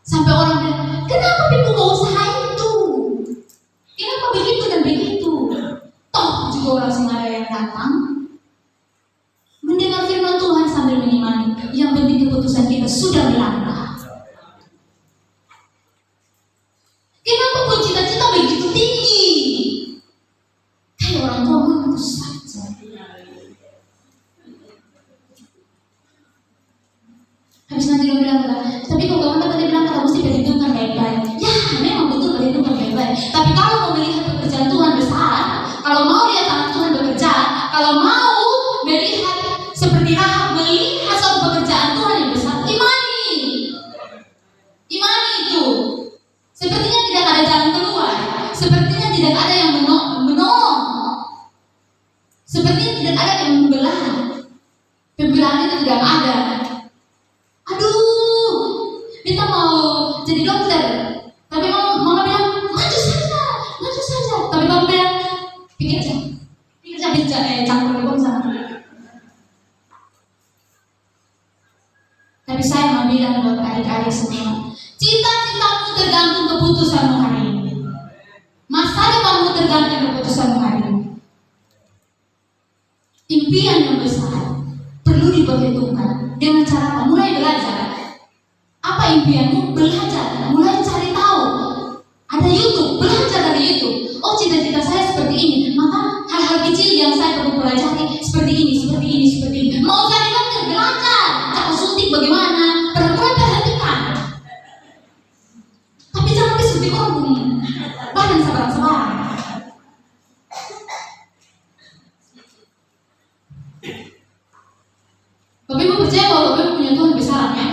Sampai orang bilang, kenapa dibuka usaha itu? Kenapa begitu dan begitu? Toh juga orang sengaja yang datang mendengar firman Tuhan sambil mengimani. Yang penting keputusan kita sudah melangkah. Kenapa pun cita-cita begitu tinggi? Kayak orang tua mampu saja. Habis nanti dia bilang, tapi kok kamu tadi bilang kamu mesti perhitungkan baik-baik. Ya, memang betul perhitungkan baik-baik. Tapi kalau mau melihat pekerjaan Tuhan besar, kalau mau lihat anak Tuhan bekerja, kalau mau melihat seperti Rahab melihat suatu pekerjaan Tuhan yang besar, imani. Imani itu. Sepertinya tidak ada jalan keluar. Sepertinya tidak ada yang menolong. Sepertinya tidak ada yang membelah. Pembelahan itu tidak ada. Aduh, kita mau jadi dokter, tapi mama bilang maju saja. Tapi kamu bilang pikir saja, campur lebih sana. Tapi saya mau bilang buat adik-adik semua, cita-citamu tergantung keputusanmu hari ini. Masa depanmu tergantung keputusanmu hari ini. Impian yang besar perlu diperhitungkan dengan cara apa? Mulai belajar. Apa impianmu? Belajar. Mulai cari tahu. Ada YouTube, belajar dari YouTube. Oh, cita-cita saya seperti sih orang punya badan sebarang-sebarang. Bapak Ibu percaya bahwa Bapak Ibu punya Tuhan besar, ya?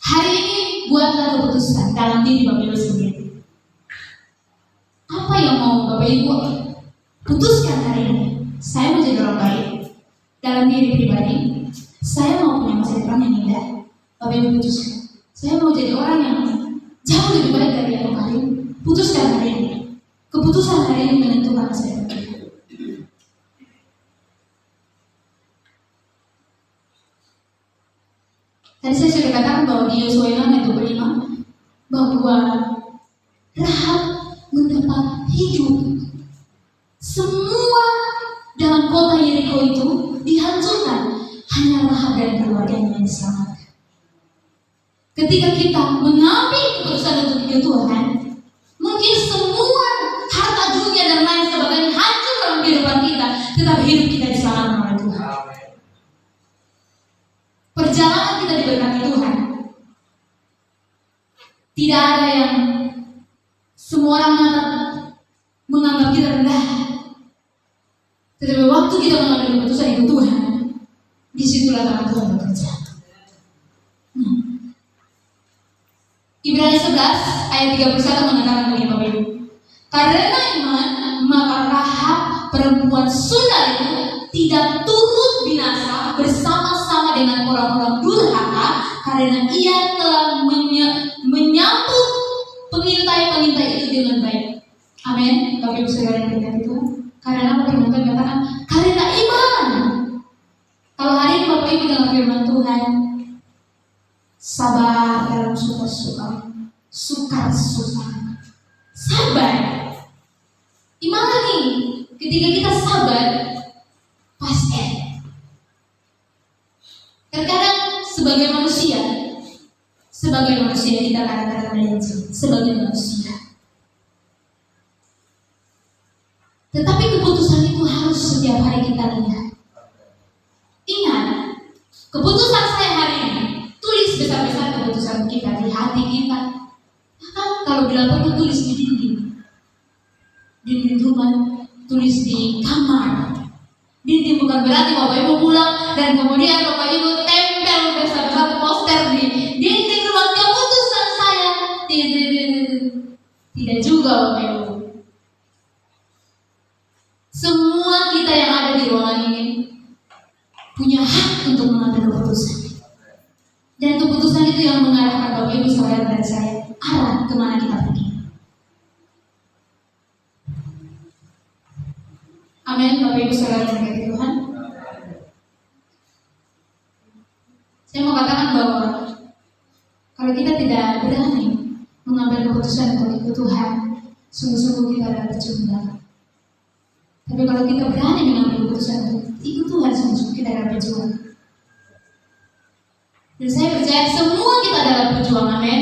Hari ini buatlah keputusan dalam diri Bapak Ibu sendiri. Apa yang mau Bapak Ibu putuskan hari ini? Saya mau jadi orang baik dalam diri pribadi. Saya mau punya masa depan yang indah. Bapak Ibu putuskan. Saya mau jadi orang yang jauh lebih baik dari yang kemarin. Putuskan hari ini. Keputusan hari ini menentukan masa depan. Tadi saya sudah katakan bahwa di Yosua 6 ayat 25 bahwa Rahab mendapat hidup. Semua dalam kota Yeriko itu dihancurkan, hanya Rahab dan keluarganya yang diselamatkan. Ketika kita mengambil keputusan untuk ikut Tuhan, mungkin semua harta dunia dan lain sebagainya hancur dalam kehidupan kita, tetapi hidup kita diselamatkan oleh Tuhan. Perjalanan kita diberkati Tuhan. Tidak ada yang semua orang menganggap kita rendah. Tetapi waktu kita mengambil keputusan itu Tuhan, disitulah tangan Tuhan bekerja. Ibrani 11 ayat 31 mengatakan begini Bapak Ibu. Karena iman, maka Rahab perempuan Sundal itu tidak turut binasa bersama-sama dengan orang-orang durhaka, karena ia telah menyambut pengintai-pengintai itu dengan baik. Amin. Bapak Ibu saudara yang berkati Tuhan. Karena apa firman Tuhan katakan? Karena iman. Kalau hari ini Bapak Ibu dengar firman Tuhan, sabar dalam suka-suka, suka-suka, sabar. Imani. Ketika kita sabar, pasti. Terkadang sebagai manusia kita kadang-kadang melenceng sebagai manusia. Tetapi keputusan itu harus setiap hari kita lihat. Ingat, keputusan saya hari ini, tulis besar-besar keputusan kita di hati kita. Bahkan kalau dilaporkan tulis di dinding rumah, tulis di kamar. Dinding bukan berarti Bapak Ibu pulang dan kemudian Bapak Ibu tempel besar-besar poster di dinding rumah keputusan saya. Tidak juga Bapak Ibu. Semua kita yang ada di ruangan ini punya hak untuk mengambil keputusan. Dan keputusan itu yang mengarahkan Bapak Ibu saudara dan saya arah kemana kita pergi. Amin. Bapak Ibu saudara yang berkati Tuhan. Saya mau katakan bahwa kalau kita tidak berani mengambil keputusan untuk ikut Tuhan, sungguh-sungguh kita adalah pecundang. Tapi kalau kita berani mengambil keputusan untuk ikut Tuhan, sungguh-sungguh kita adalah pejuang. Dan saya percaya semua kita adalah pejuang. Amin.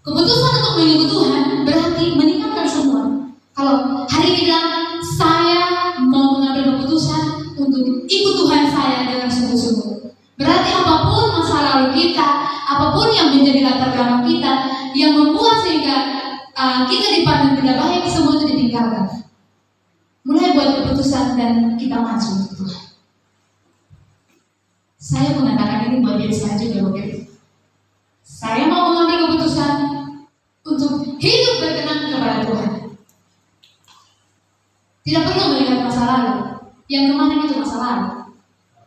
Keputusan untuk mengikut Tuhan berarti meninggalkan semua. Kalau hari ini bilang saya mau mengambil keputusan untuk ikut Tuhan saya dengan sungguh-sungguh, berarti apapun masa lalu kita, apapun yang menjadi latar belakang kita, yang membuat sehingga kita dipandang tidak baik, semua itu ditinggalkan. Mulai buat keputusan dan kita maju untuk Tuhan. Saya mengatakan ini buat diri saya juga, oke? Saya mau mengambil keputusan untuk hidup berkenan kepada Tuhan. Tidak perlu melihat masa lalu. Yang kemarin itu masa lalu.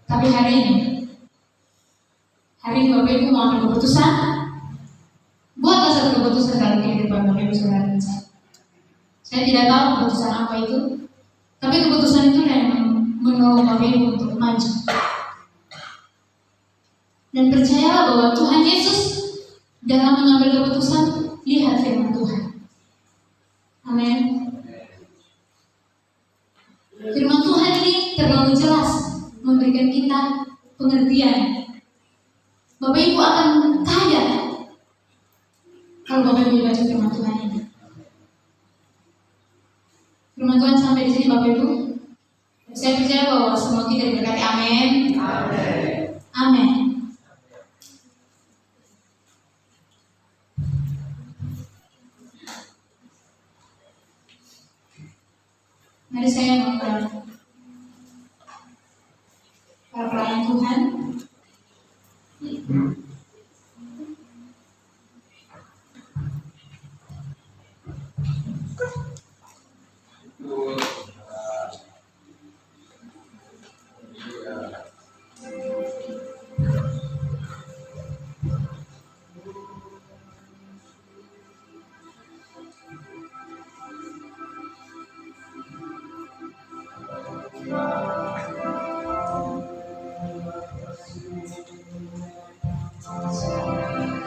Tapi hari ini Bapak Ibu mau ambil keputusan. Buatlah satu keputusan dalam kehidupan Bapak Ibu saudara dan saya. Saya tidak tahu keputusan apa itu, tapi keputusan itu yang menolong Bapak Ibu untuk maju. Dan percayalah bahwa Tuhan Yesus dalam mengambil keputusan lihat firman Tuhan. Amin. Firman Tuhan ini terlalu jelas memberikan kita pengertian. Bapak Ibu akan kaya kalau Bapak Ibu baca firman Tuhan ini. Firman Tuhan sampai di sini Bapak Ibu. Saya percaya bahwa semua kita diberkati. Amin. Amin. Mari saya mengundang para pelayan Tuhan.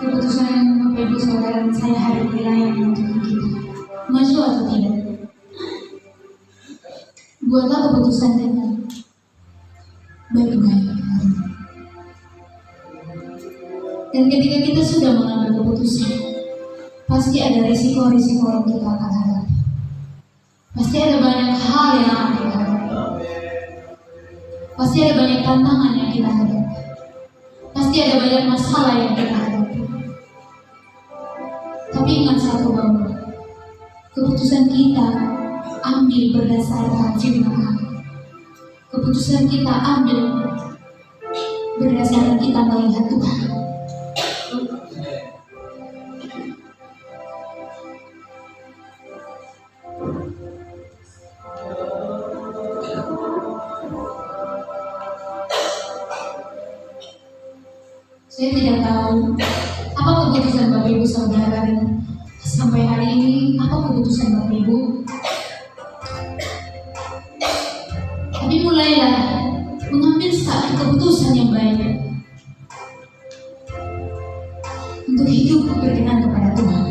Keputusan Bapak Ibu Saudara dan saya hari ini layak untuk kita. Maju atau tidak? Buatlah keputusan dengan baik-baik. Dan ketika kita sudah mengambil keputusan, pasti ada risiko-risiko yang kita akan hadapi. Pasti ada banyak hal yang akan kita hadapi. Pasti ada banyak tantangan yang kita hadapi. Pasti ada banyak masalah yang kita hadapi. Tapi ingat satu bahwa keputusan kita ambil berdasarkan firman Allah. Keputusan kita ambil berdasarkan kita melihat Tuhan. Saya tidak tahu apa keputusan Bapak Ibu Saudara dan sampai hari ini apa keputusan Bapak Ibu. Tapi mulailah mengambil satu keputusan yang baik untuk hidup berkenan kepada Tuhan.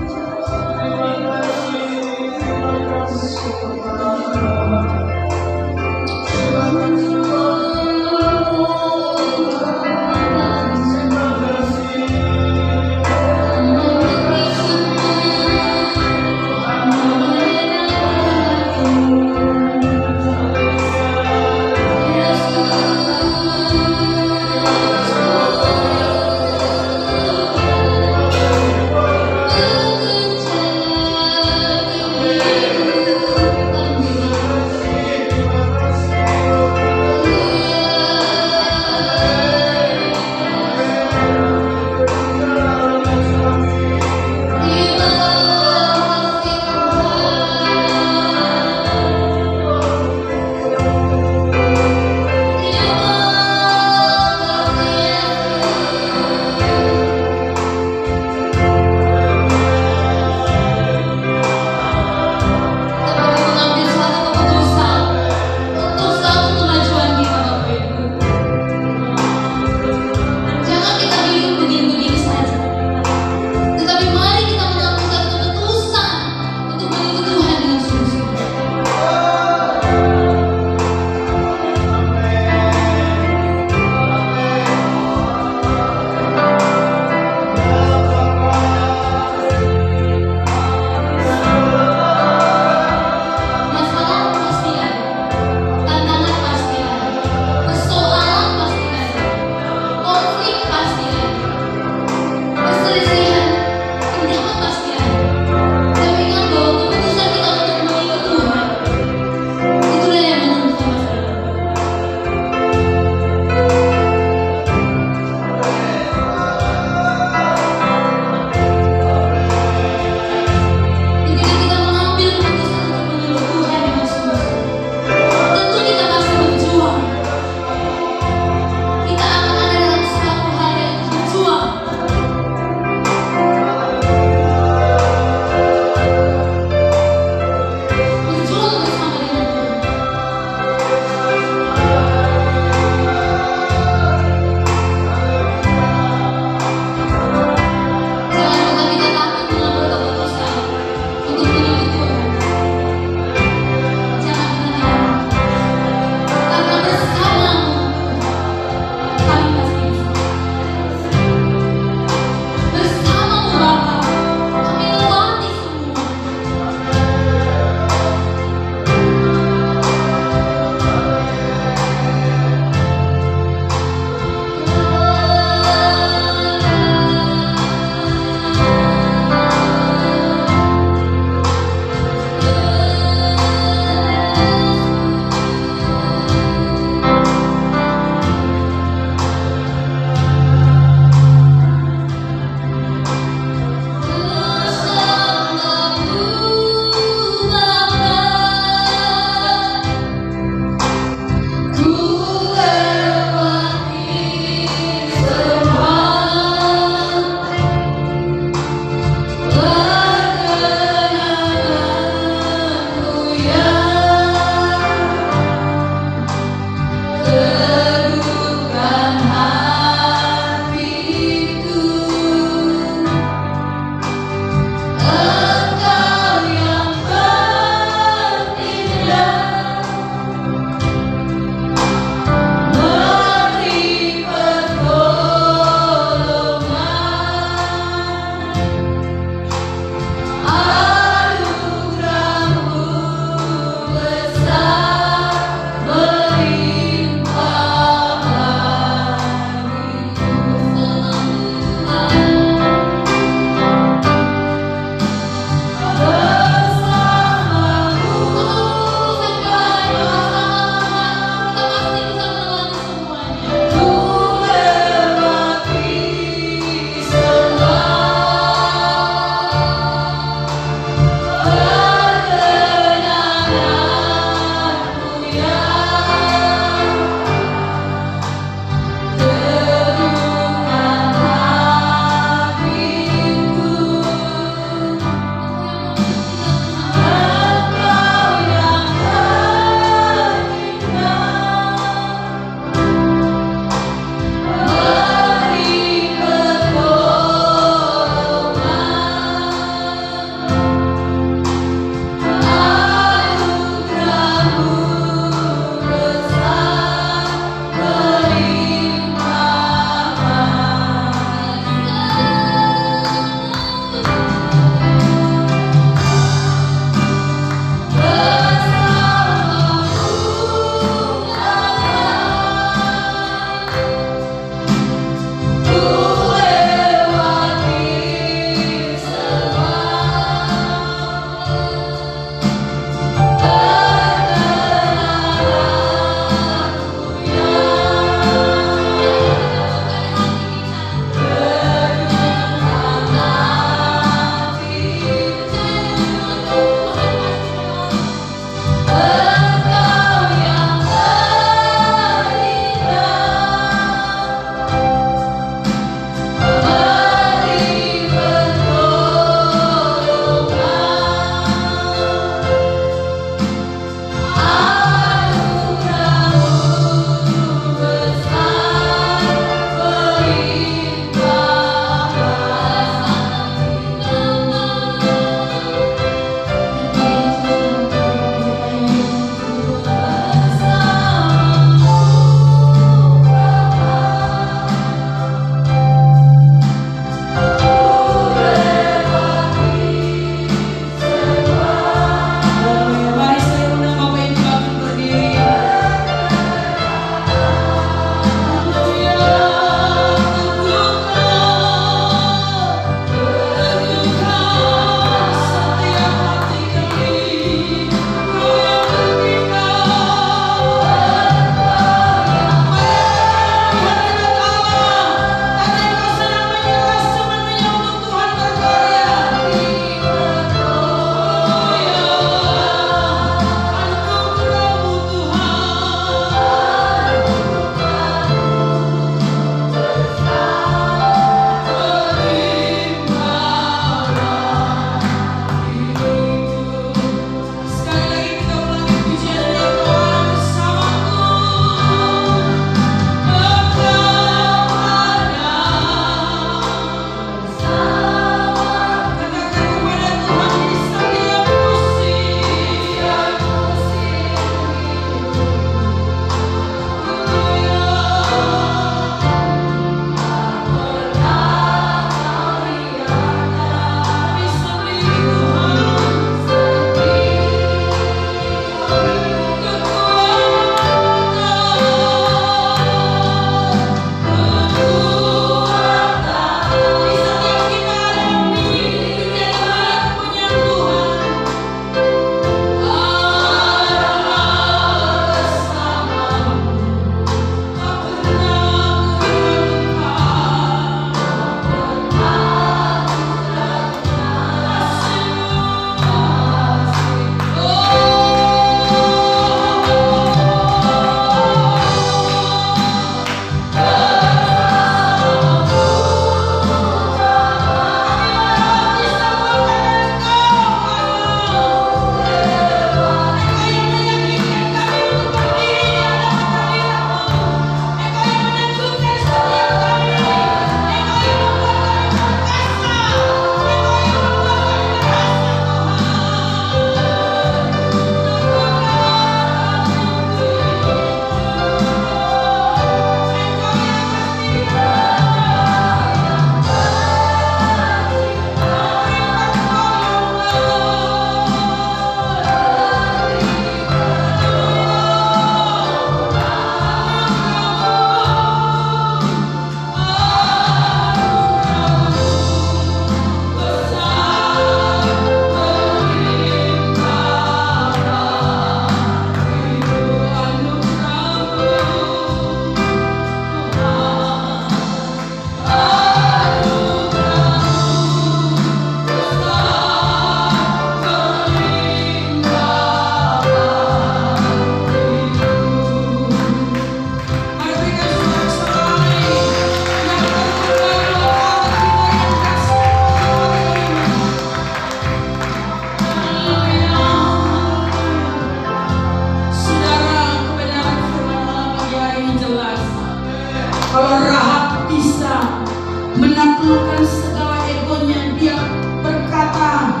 menaklukkan segala egonya. Dia berkata,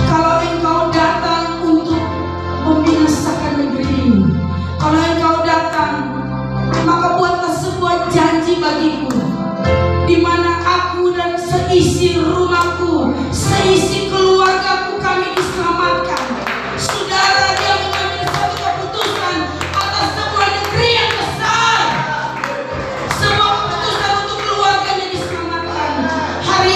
kalau engkau datang untuk membinasakan negeri ini, kalau engkau datang, maka buatlah sebuah janji bagiku, di mana aku dan seisi rumahku, seisi keluargaku kami diselamatkan. Saudara, dia mengambil satu keputusan atas sebuah negeri yang besar, sebuah keputusan untuk keluarganya diselamatkan. Hari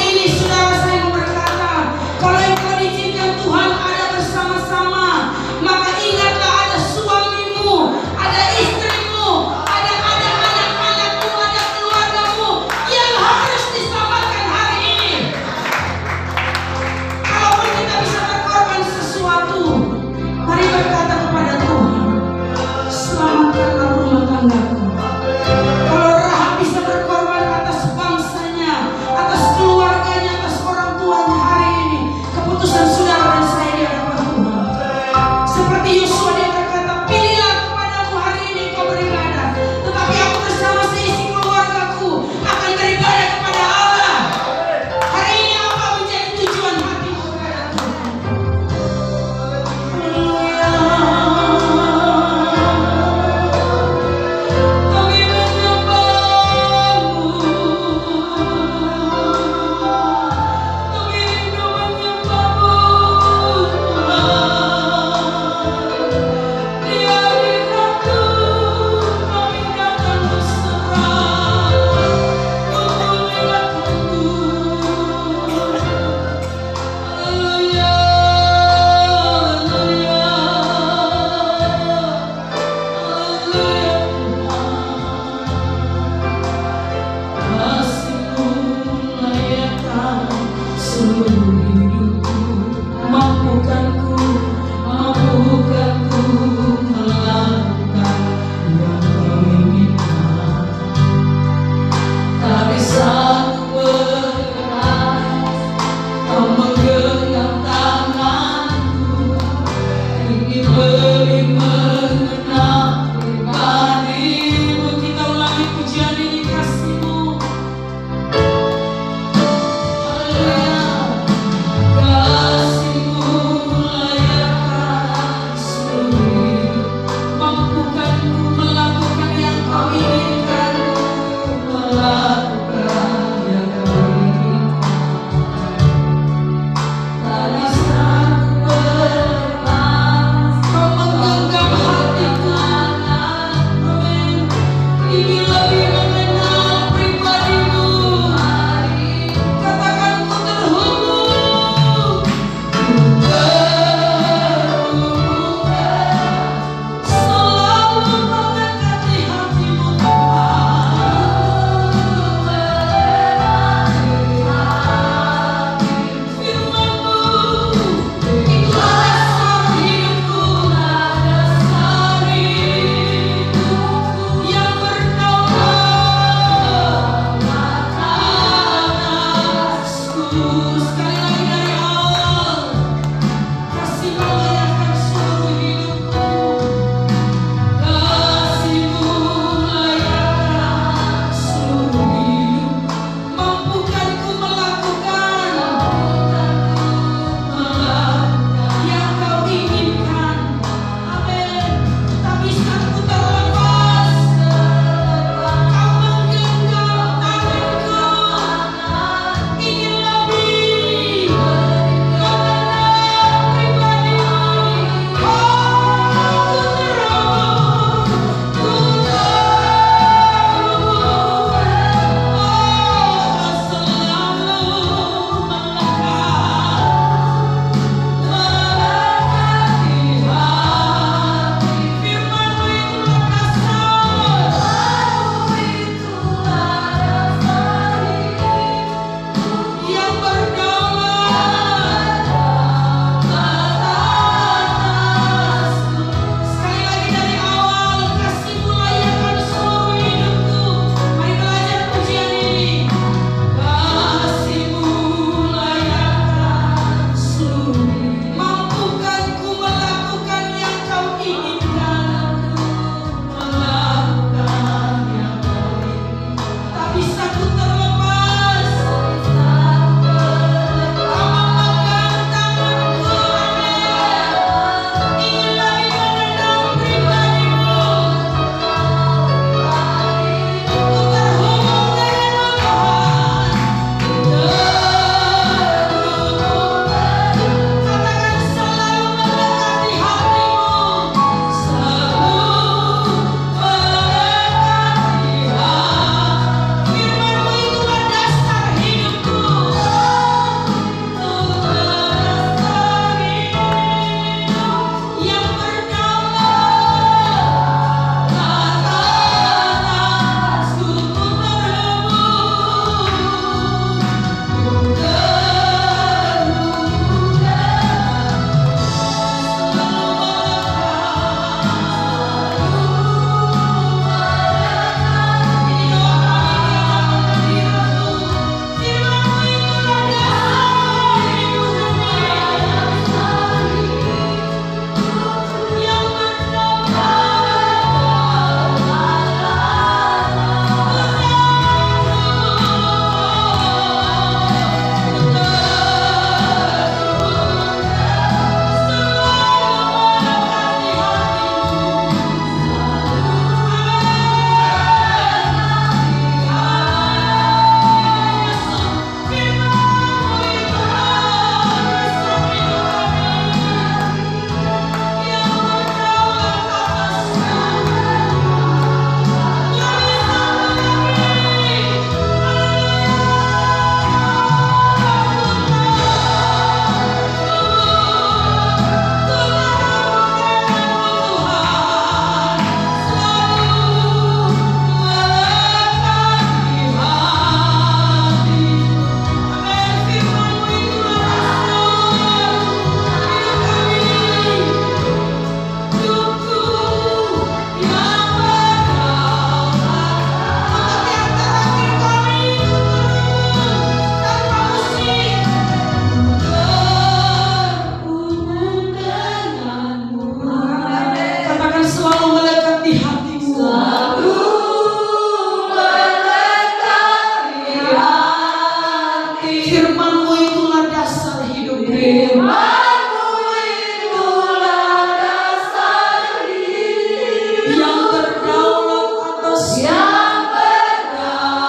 Firman-Mu itulah dasar hidup yang berdaulat atas yang berdaulat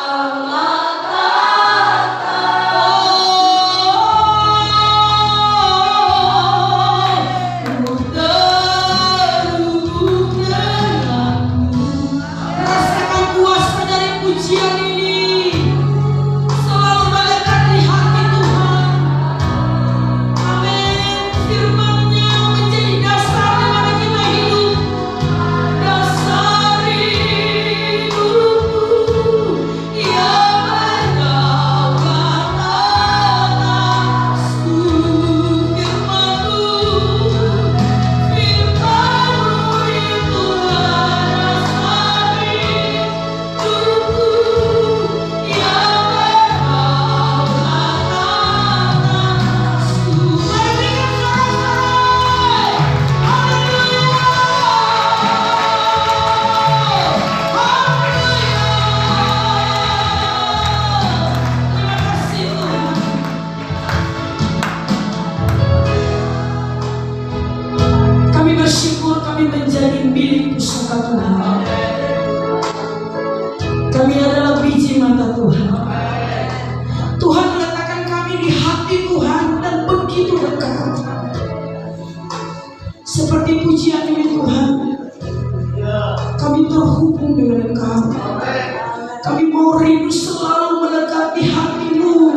rasakan kuasa dari pujian ini selalu melekat di hati Tuhan. Amin. Firman-Nya menjadi dasar di mana kita hidup. Dasar hidupku yang berdaulat atasku. Firman-Mu itulah dasar hidupku yang berdaulat atasku. Mari berikan sorak-sorai. Terima kasih Tuhan. Kami bersyukur kami menjadi milik pusaka Tuhan. Kami adalah biji mata Tuhan. Tuhan meletakkan kami di hati Tuhan dan begitu dekat. Seperti pujian ini Tuhan, kami terhubung dengan Engkau. Kami mau rindu selalu mendekati hati-Mu,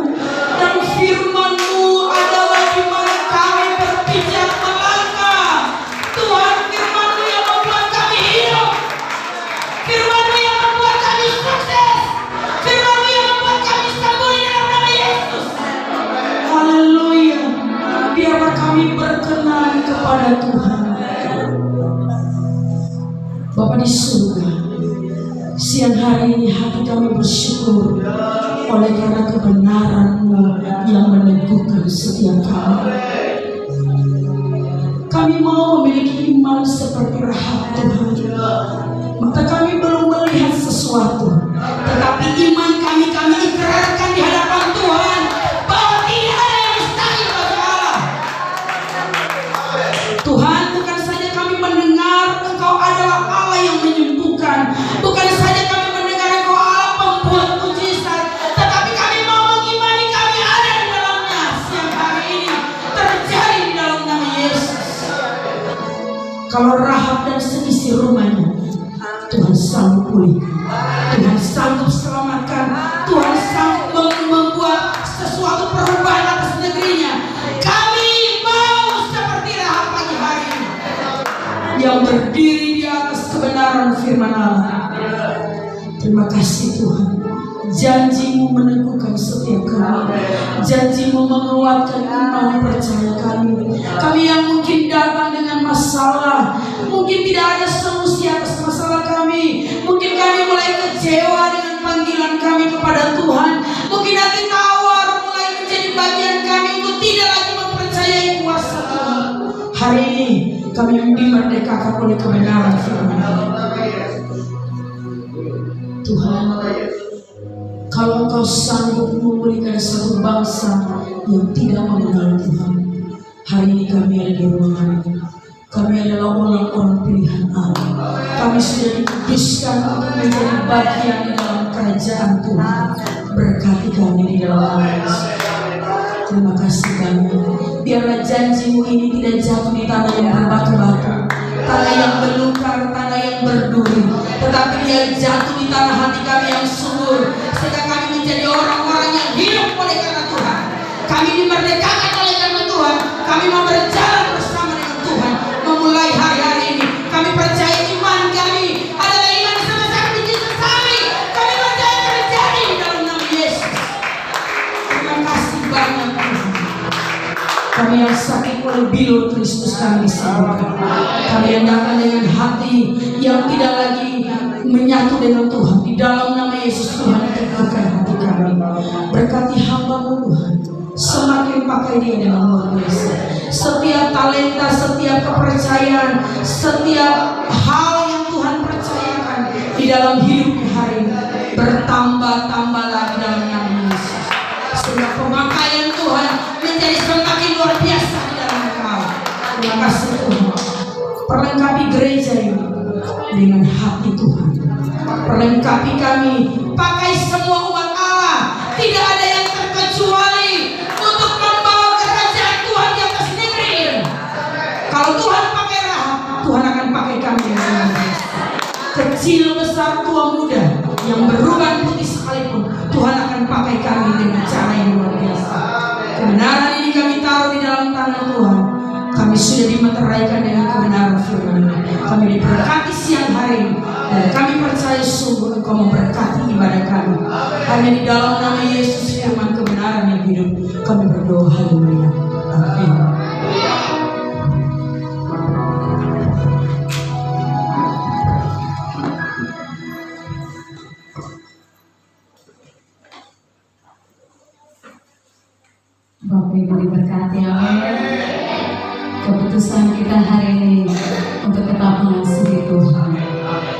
dan firman-Mu adalah di mana kami berpijak melangkah. Tuhan, firman-Mu yang membuat kami hidup, firman-Mu yang membuat kami sukses, firman-Mu yang membuat kami sembuh di dalam nama Yesus. Haleluya. Biarlah kami berkenan kepada Tuhan. Bapa di surga, siang hari ini hati kami bersyukur oleh karena kebenaran-Mu yang meneguhkan setiap kami. Kami mau memiliki iman seperti Rahab Tuhan. Maka kami belum melihat sesuatu, tetapi iman kami ikrarkan di hadapan Tuhan bahwa tidak ada yang mustahil bagi Allah. Tuhan, bukan saja kami mendengar Engkau adalah Allah yang menyembuhkan, bukan saja kami mendengar Engkau Allah pembuat mujizat, tetapi kami mau mengimani kami ada di dalamnya. Siang hari ini terjadi di dalam nama Yesus. Kalau Rahab dan seisi rumahnya, Tuhan sanggup pulihkan, Tuhan sanggup selamatkan, Tuhan sanggup membuat sesuatu perubahan atas negerinya. Kami mau seperti Rahab pagi hari ini, yang berdiri di atas kebenaran firman Allah. Terima kasih Tuhan. Janji-Mu meneguhkan setiap kami. Janji-Mu menguatkan iman percaya kami. Kami yang mungkin datang dengan masalah, mungkin tidak ada solusi atas masalah kami. Mungkin kami mulai kecewa dengan panggilan kami kepada Tuhan. Mungkin hati tawar mulai menjadi bagian kami untuk tidak lagi mempercayai kuasa Tuhan. Hari ini kami dimerdekakan oleh kebenaran firman Tuhan. Kalau Engkau sanggup memulihkan satu bangsa yang tidak mengenal Tuhan, hari ini kami ada di ruangan ini. Kami adalah orang-orang pilihan Allah. Kami sudah dikuduskan untuk menjadi bagian di dalam kerajaan Tuhan. Berkati kami di dalam nama Yesus. Terima kasih banyak. Biarlah janji-Mu ini tidak jatuh di tanah yang berbatu-batu, tanah yang belukar, tanah yang berduri, tetapi dia jatuh di tanah hati kami yang subur, sehingga kami menjadi orang-orang yang hidup oleh karena Tuhan. Kami dimerdekakan oleh karena Tuhan. Kami mau berjalan bersama dengan Tuhan. Memulai hari-hari ini, kami percaya iman kami adalah iman sebesar biji sesawi. Kami percaya terjadi di dalam nama Yesus. Terima kasih banyak Tuhan. Kami yang sakit oleh bilur Kristus kami disembuhkan. Kami yang datang dengan hati yang tidak lagi menyatu dengan Tuhan. Di dalam nama Yesus Tuhan, teguhkan hati kami. Berkati hamba-Mu Tuhan. Semakin pakai dia dengan luar biasa. Setiap talenta, setiap kepercayaan, setiap hal yang Tuhan percayakan di dalam hidupnya hari ini bertambah-tambah lagi dalam nama Yesus. Sehingga pemakaian Tuhan menjadi semakin luar biasa di dalam Engkau. Terima kasih Tuhan. Perlengkapi gereja ini dengan hati Tuhan. Perlengkapi kami, pakai semua umat Allah. Tidak ada yang terkecuali untuk membawa kerajaan Tuhan di atas negeri ini. Kalau Tuhan pakai Rahab, Tuhan akan pakai kami dengan luar biasa. Kecil, besar, tua, muda, yang beruban putih sekalipun, Tuhan akan pakai kami dengan cara yang luar biasa. Kebenaran ini kami taruh di dalam tangan Tuhan. Kami sudah dimeteraikan dengan kebenaran firman. Kami diberkati siang hari ini, dan kami percaya sungguh Engkau memberkati ibadah kami. Hanya di dalam nama Yesus firman kebenaran yang hidup, kami berdoa. Haleluya. Amin. Bapak Ibu diberkati, amin. Keputusan kita hari ini untuk tetap mengasihi Tuhan,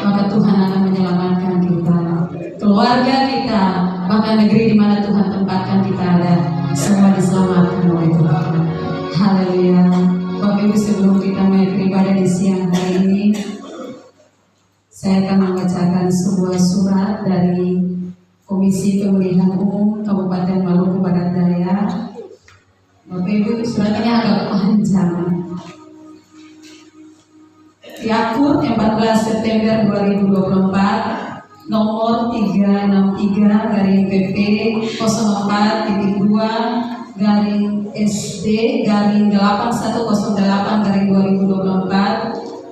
maka Tuhan akan menyelamatkan kita, keluarga kita, bahkan negeri di mana Tuhan tempatkan kita ada, semua diselamatkan oleh Tuhan. Haleluya. Bapak Ibu, sebelum kita mulai beribadah di siang hari ini, saya akan membacakan sebuah surat dari Komisi Pemilihan Umum Kabupaten Maluku Barat Daya. Bapak Ibu, surat ini agak panjang. Yakur 14 September 2024, nomor 363-PP-04-SD-8108-2024,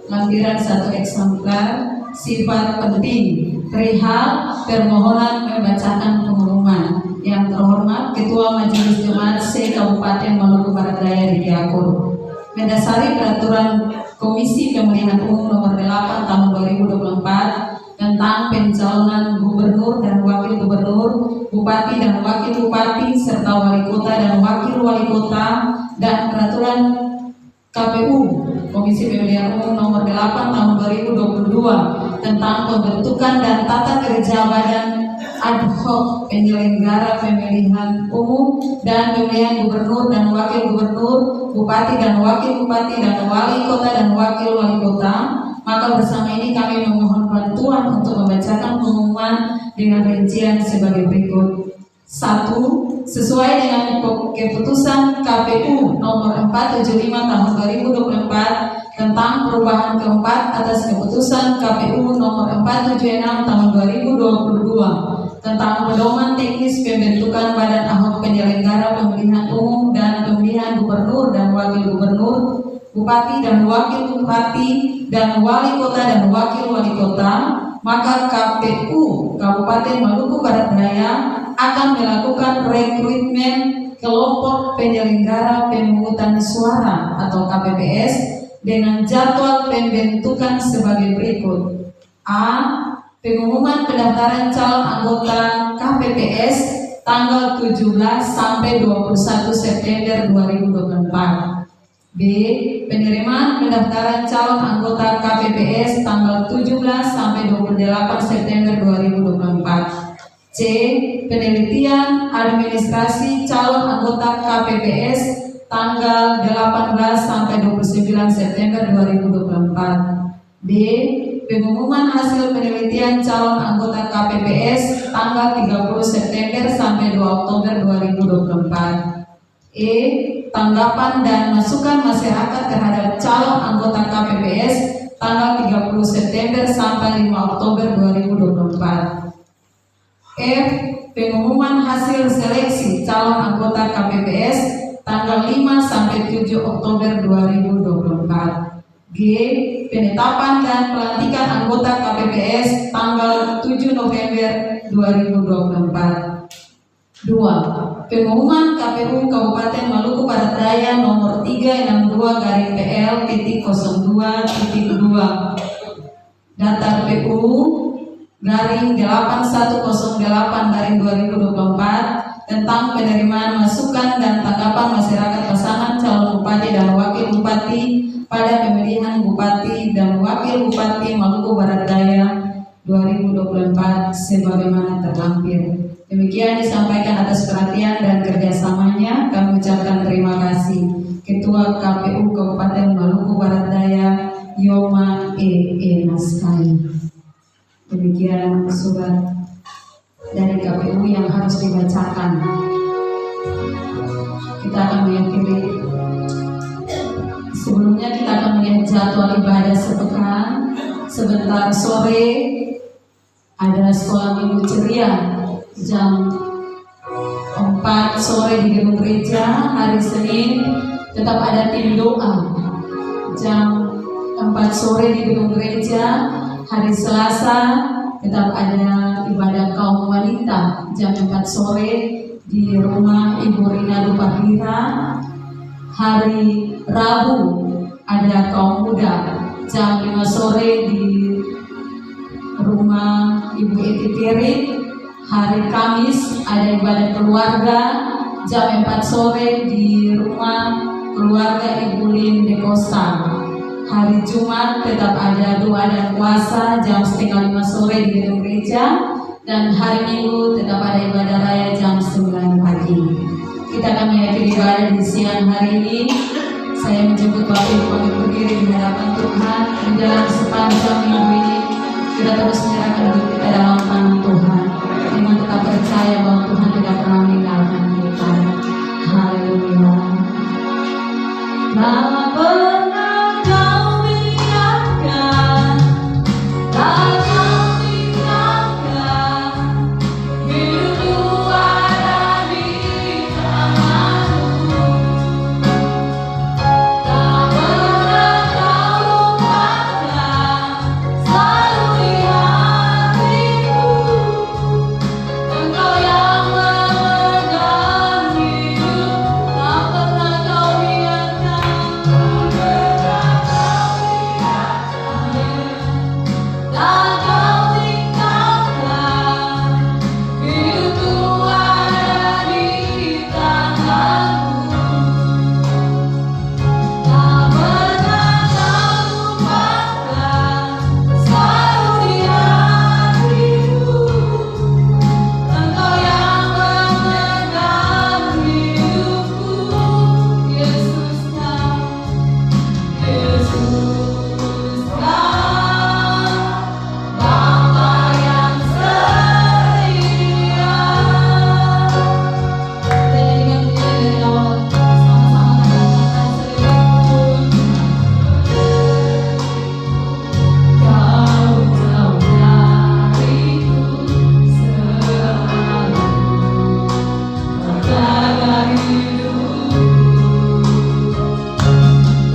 lampiran 1 eksemplar, sifat penting, perihal permohonan membacakan pengumuman. Yang terhormat Ketua Majelis Jemaat C Kabupaten Maluku Barat Daya di Yakur, mendasari peraturan Komisi Pemilihan Umum nomor 8 tahun 2024 tentang pencalonan gubernur dan wakil gubernur, bupati dan wakil bupati, serta wali kota dan wakil wali kota, dan peraturan KPU Komisi Pemilihan Umum nomor 8 tahun 2022 tentang pembentukan dan tata kerja badan ad hoc penyelenggara pemilihan umum dan pemilihan gubernur dan wakil gubernur, bupati dan wakil bupati, dan wali kota dan wakil wali kota. Maka bersama ini kami memohon bantuan untuk membacakan pengumuman dengan rincian sebagai berikut. 1. Sesuai dengan keputusan KPU nomor 475 tahun 2024 tentang perubahan keempat atas keputusan KPU nomor 476 tahun 2022 tentang pedoman teknis pembentukan badan ad hoc penyelenggara pemilihan umum dan pemilihan gubernur dan wakil gubernur, bupati dan wakil bupati, dan wali kota dan wakil wali kota, maka KPU Kabupaten Maluku Barat Daya akan melakukan rekrutmen kelompok penyelenggara pemungutan suara atau KPPS dengan jadwal pembentukan sebagai berikut. A. Pengumuman pendaftaran calon anggota KPPS tanggal 17 sampai 21 September 2024. B. Penerimaan pendaftaran calon anggota KPPS tanggal 17 sampai 28 September 2024. C. Penelitian administrasi calon anggota KPPS tanggal 18 sampai 29 September 2024. D. Pengumuman hasil penelitian calon anggota KPPS tanggal 30 September sampai 2 Oktober 2024. E. Tanggapan dan masukan masyarakat terhadap calon anggota KPPS tanggal 30 September sampai 5 Oktober 2024. F. Pengumuman hasil seleksi calon anggota KPPS tanggal 5 sampai 7 Oktober 2024. G. Penetapan dan pelantikan anggota KPPS tanggal 7 November 2024. 2. Pengumuman KPU Kabupaten Maluku Barat Daya nomor 362-PL.02.2 Data PU _8108-2024 tentang penerimaan masukan dan tanggapan masyarakat pasangan calon bupati dan wakil bupati pada pemilihan bupati dan wakil bupati Maluku Barat Daya 2024 sebagaimana terlampir. Demikian disampaikan atas perhatian dan kerjasamanya. Kami ucapkan terima kita akan mengakhiri. Sebelumnya kita akan melihat jadwal ibadah sepekan. Sebentar sore ada sekolah minggu ceria jam 4 sore di gedung gereja. Hari Senin tetap ada tim doa jam 4 sore di gedung gereja. Hari Selasa tetap ada ibadah kaum wanita jam 4 sore di rumah Ibu Rina Dupahira. Hari Rabu ada kaum muda jam 5 sore di rumah Ibu Eti Tiri. Hari Kamis ada ibadah keluarga jam 4 sore di rumah keluarga Ibu Lin de Costa. Hari Jumat tetap ada doa dan puasa jam 4:30 sore di gedung gereja. Dan hari Minggu tetap ada ibadah raya jam 9 pagi. Kita akan mengakhiri ibadah di siang hari ini. Saya menjemput Bapak Ibu kami berdiri di hadapan Tuhan menjelang sepanjang minggu ini. Kita terus menyerahkan hidup kita dalam tangan Tuhan. Dengan tetap percaya bahwa Tuhan tidak pernah meninggalkan kita. Haleluya. Tak pernah kau biarkan, tak kau tinggalkan, hidupku ada di tangan-Mu. Tak pernah kau lupakan, selalu di hatiku. Engkau yang memegang hidup, tak pernah kau biarkan. Tak kau tinggalkan, hidupku ada di tangan-Mu. Tak pernah kau lupakan, selalu di hatiku. Engkau yang memegang hidupku, Yesus Kau, Yesus Kau, Bapa yang setia. Kita nyanyikan dari awal sama-sama katakan sekalipun Kau jauh dariku selalu menjaga hidupku.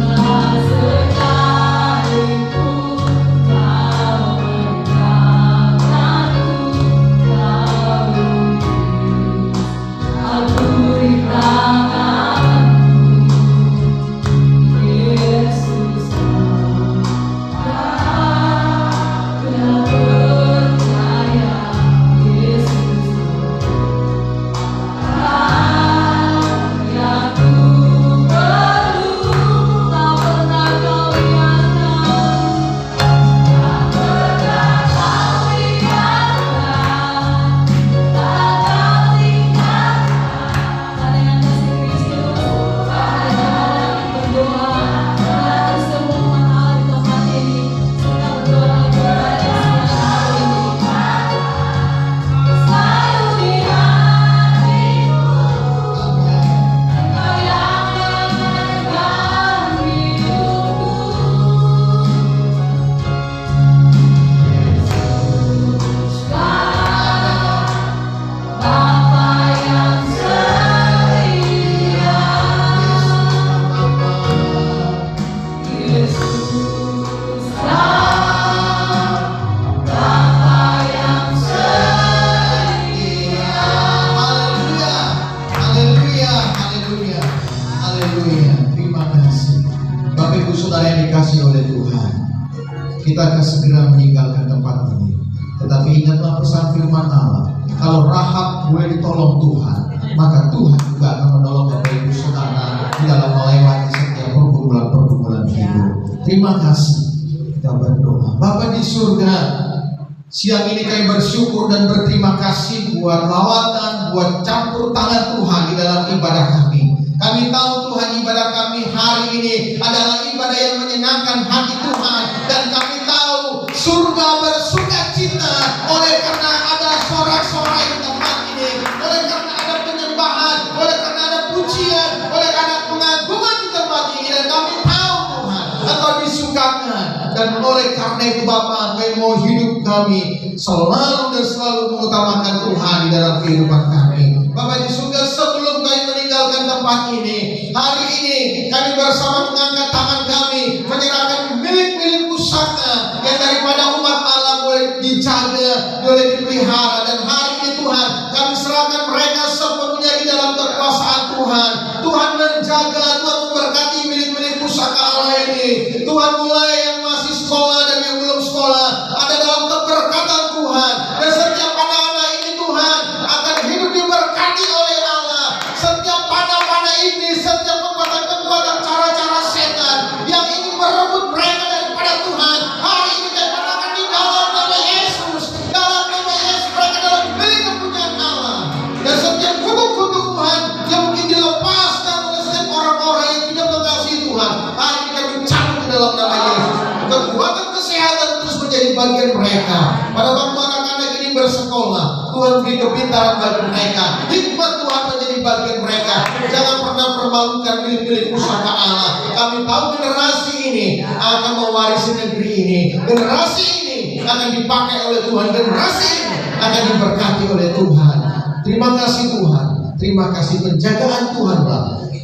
Tak sekalipun Kau meninggalkanku, Kau lukis aku di tangan-Mu. Yesus Kau, aku yang percaya. Yesus Kau yang ku perlu. Tak pernah Kau biarkan, tak pernah Kau biarkan, tak Kau tinggalkan. Dengan kasih Kristus, mari kita berdoa. Biarkan semua umat Allah di tempat ini sedang berdoa kepada siang hari ini. Selalu di hatiku, Engkau yang memegang hidupku. Yesus Kau, Bapa yang setia. Yesus Kau, Bapa yang setia. Haleluya, haleluya, haleluya, haleluya. Terima kasih, Bapak Ibu Saudara yang dikasihi oleh Tuhan. Kita akan segera meninggalkan tempat ini. Tetapi ingatlah pesan firman Allah. Kalau Rahab boleh ditolong Tuhan, maka Tuhan juga akan menolong Bapak Ibu Saudara di dalam melewati setiap pergumulan-pergumulan hidup. Terima kasih. Kita berdoa. Bapa di surga, siang ini kami bersyukur dan berterima kasih buat lawatan, buat campur tangan Tuhan di dalam ibadah kami. Kami tahu Tuhan, ibadah kami hari ini adalah ibadah yang menyenangkan hati Tuhan. Dan kami tahu surga bersukacita oleh karena ada sorak-sorai di tempat ini, oleh karena ada penyembahan, oleh karena ada pujian, oleh sukakan. Dan oleh karena itu Bapa, kami mau hidup kami selalu dan selalu mengutamakan Tuhan di dalam kehidupan kami. Bapa di surga, sebelum kami meninggalkan tempat ini, hari ini kami bersama mengangkat tangan kami, menyerahkan milik-milik pusaka yang daripada umat Allah boleh dijaga, boleh dipelihara. Dan hari ini Tuhan, kami serahkan mereka sepenuhnya di dalam kekuasaan Tuhan. Tuhan menjaga, Tuhan memberkati milik-milik pusaka Allah ini. Tuhan, mulai yang masih sekolah dan yang belum sekolah ada dalam keberkatan Tuhan. Dan setiap anak-anak ini Tuhan akan hidup diberkati oleh Allah. Setiap panah-panah ini, setiap kekuatan-kekuatan cara-cara setan yang ingin merebut mereka daripada Tuhan, hari ini kami katakan di dalam nama Yesus, dalam nama Yesus mereka dalam milik kepunyaan Allah. Dan setiap kutuk-kutuk Tuhan yang mungkin dilepaskan oleh setiap orang-orang yang tidak mengasihi Tuhan, hari ini kami cabut di dalam nama Yesus. Kekuatan kesehatan terus menjadi bagian mereka. Pada waktu anak-anak ini bersekolah, Tuhan beri kepintaran bagi mereka, hikmat Tuhan menjadi bagian mereka. Jangan pernah permalukan milik-milik pusaka Allah. Kami tahu generasi ini akan mewarisi negeri ini. Generasi ini akan dipakai oleh Tuhan. Generasi ini akan diberkati oleh Tuhan. Terima kasih Tuhan. Terima kasih penjagaan Tuhanlah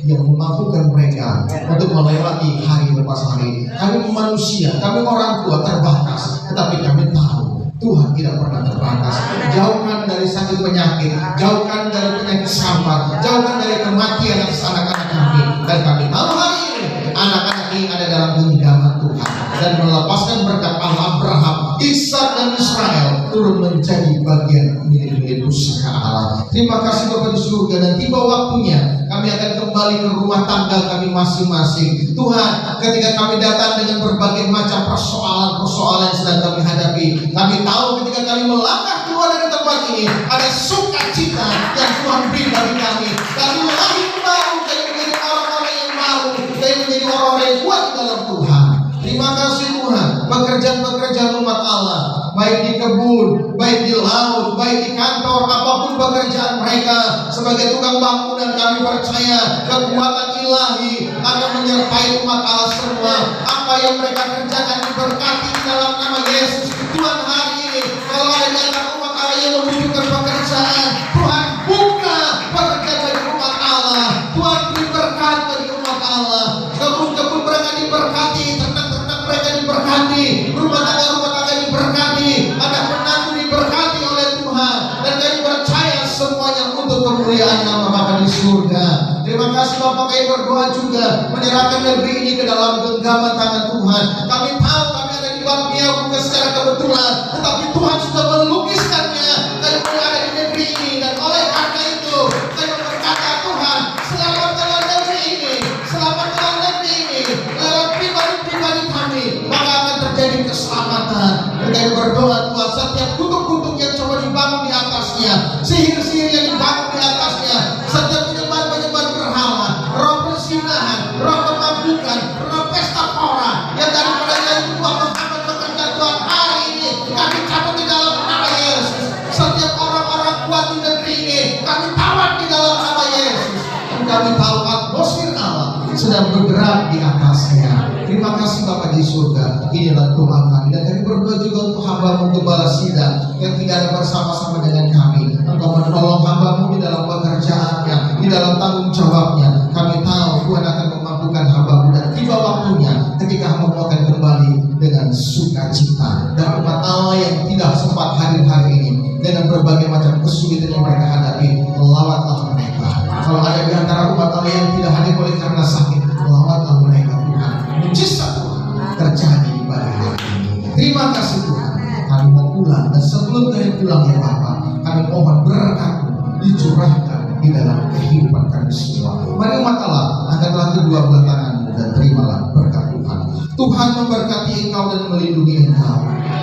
yang memampukan mereka untuk melewati hari lepas hari. Kami manusia, kami orang tua terbatas, tetapi kami tahu Tuhan tidak pernah terbatas. Jauhkan dari sakit penyakit, jauhkan dari penyakit sampar, jauhkan dari kematian atas anak-anak kami. Dan kami tahu hari ini anak-anak ini ada dalam genggaman Tuhan dan melepaskan berkat Allah Abraham, Ishak dan Israel turun menjadi bagian milik-milik pusaka Allah. Terima kasih Bapa di surga, dan tiba waktunya kami akan kembali ke rumah tangga kami masing-masing. Tuhan, ketika kami datang dengan berbagai macam persoalan-persoalan yang sedang kami hadapi, kami tahu ketika kami melangkah keluar dari tempat ini ada sukacita yang Tuhan beri bagi kami. Kami lahir baru, kami menjadi orang-orang yang baru, kami menjadi orang-orang yang kuat dalam Tuhan. Terima kasih Tuhan. Pekerjaan-pekerjaan umat Allah, baik di kebun, baik di laut, baik di kantor, apapun pekerjaan mereka sebagai tukang bangunan, kami percaya kekuatan ilahi akan menyertai umat Allah semua. Apa yang mereka kerjakan diberkati di dalam nama Yesus. Tuhan, hari ini kalau ada di antara umat Allah yang membutuhkan pekerjaan, Tuhan buka pekerjaan bagi umat Allah. Tuhan beri berkat bagi umat Allah. Kebun-kebun mereka diberkati, ternak-ternak mereka diberkati, rumah tangga diberkati, anak menantu diberkati oleh Tuhan. Dan kami percaya semuanya untuk kemuliaan nama Bapa di surga. Terima kasih Bapak, kami berdoa juga menyerahkan negeri ini ke dalam genggaman tangan Tuhan. Kami tahu kami ada di dunia bukan secara kebetulan, tetapi Tuhan sudah melukiskannya dan ada di negeri ini. Dan oleh karena itu kami berkata, Tuhan, selamatkanlah negeri ini, selamatkanlah negeri ini lewat pribadi-pribadi kami, maka akan terjadi keselamatan. Dan kami berdoa Tuhan, setiap kutuk-kutuk yang coba dibangun di atasnya, sihir-sihir yang dibangun di atasnya, setiap penyembahan-penyembahan berhala, roh persinahan, roh kemampukan, roh pesta pora yang daripada yang Tuhan menghambat pekerjaan Tuhan hari ini, kami cabut di dalam nama Yesus. Setiap orang-orang kuat di negeri ini kami tawar di dalam nama Yesus. Dan kami tahu atmosfer Allah sedang bergerak di atasnya. Terima kasih Bapa di surga. Inilah doa kami, dan kami berdoa juga untuk hamba-Mu Gembala Sida yang tidak ada bersama-sama dengan kami. Engkau menolong hamba-Mu di dalam pekerjaannya, di dalam tanggung jawabnya. Kami tahu Tuhan akan memampukan hamba-Mu, dan tiba waktunya ketika hamba-Mu akan kembali dengan sukacita. Dan umat Allah yang tidak sempat hadir hari ini dengan berbagai macam kesulitan yang mereka hadapi, lawatlah mereka. Kalau ada di antara umat Allah yang tidak hadir oleh karena sakit, lawatlah mereka Tuhan. Mujizat Tuhan terjadi pada hari ini. Terima kasih Tuhan. Kami mau pulang, dan sebelum kami pulang ya Bapa, kami mohon berkat-Mu dicurahkan di dalam kehidupan kami semua. Mari umat Allah, angkatlah kedua belah tangan-Mu dan terimalah berkat Tuhan. Tuhan memberkati engkau dan melindungi engkau.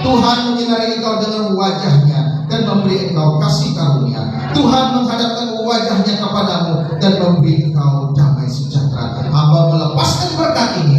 Tuhan menyinari engkau dengan wajahnya dan memberi engkau kasih karunia. Tuhan menghadapkan wajahnya kepadamu dan memberi engkau damai sejahtera. Hamba melepaskan berkat ini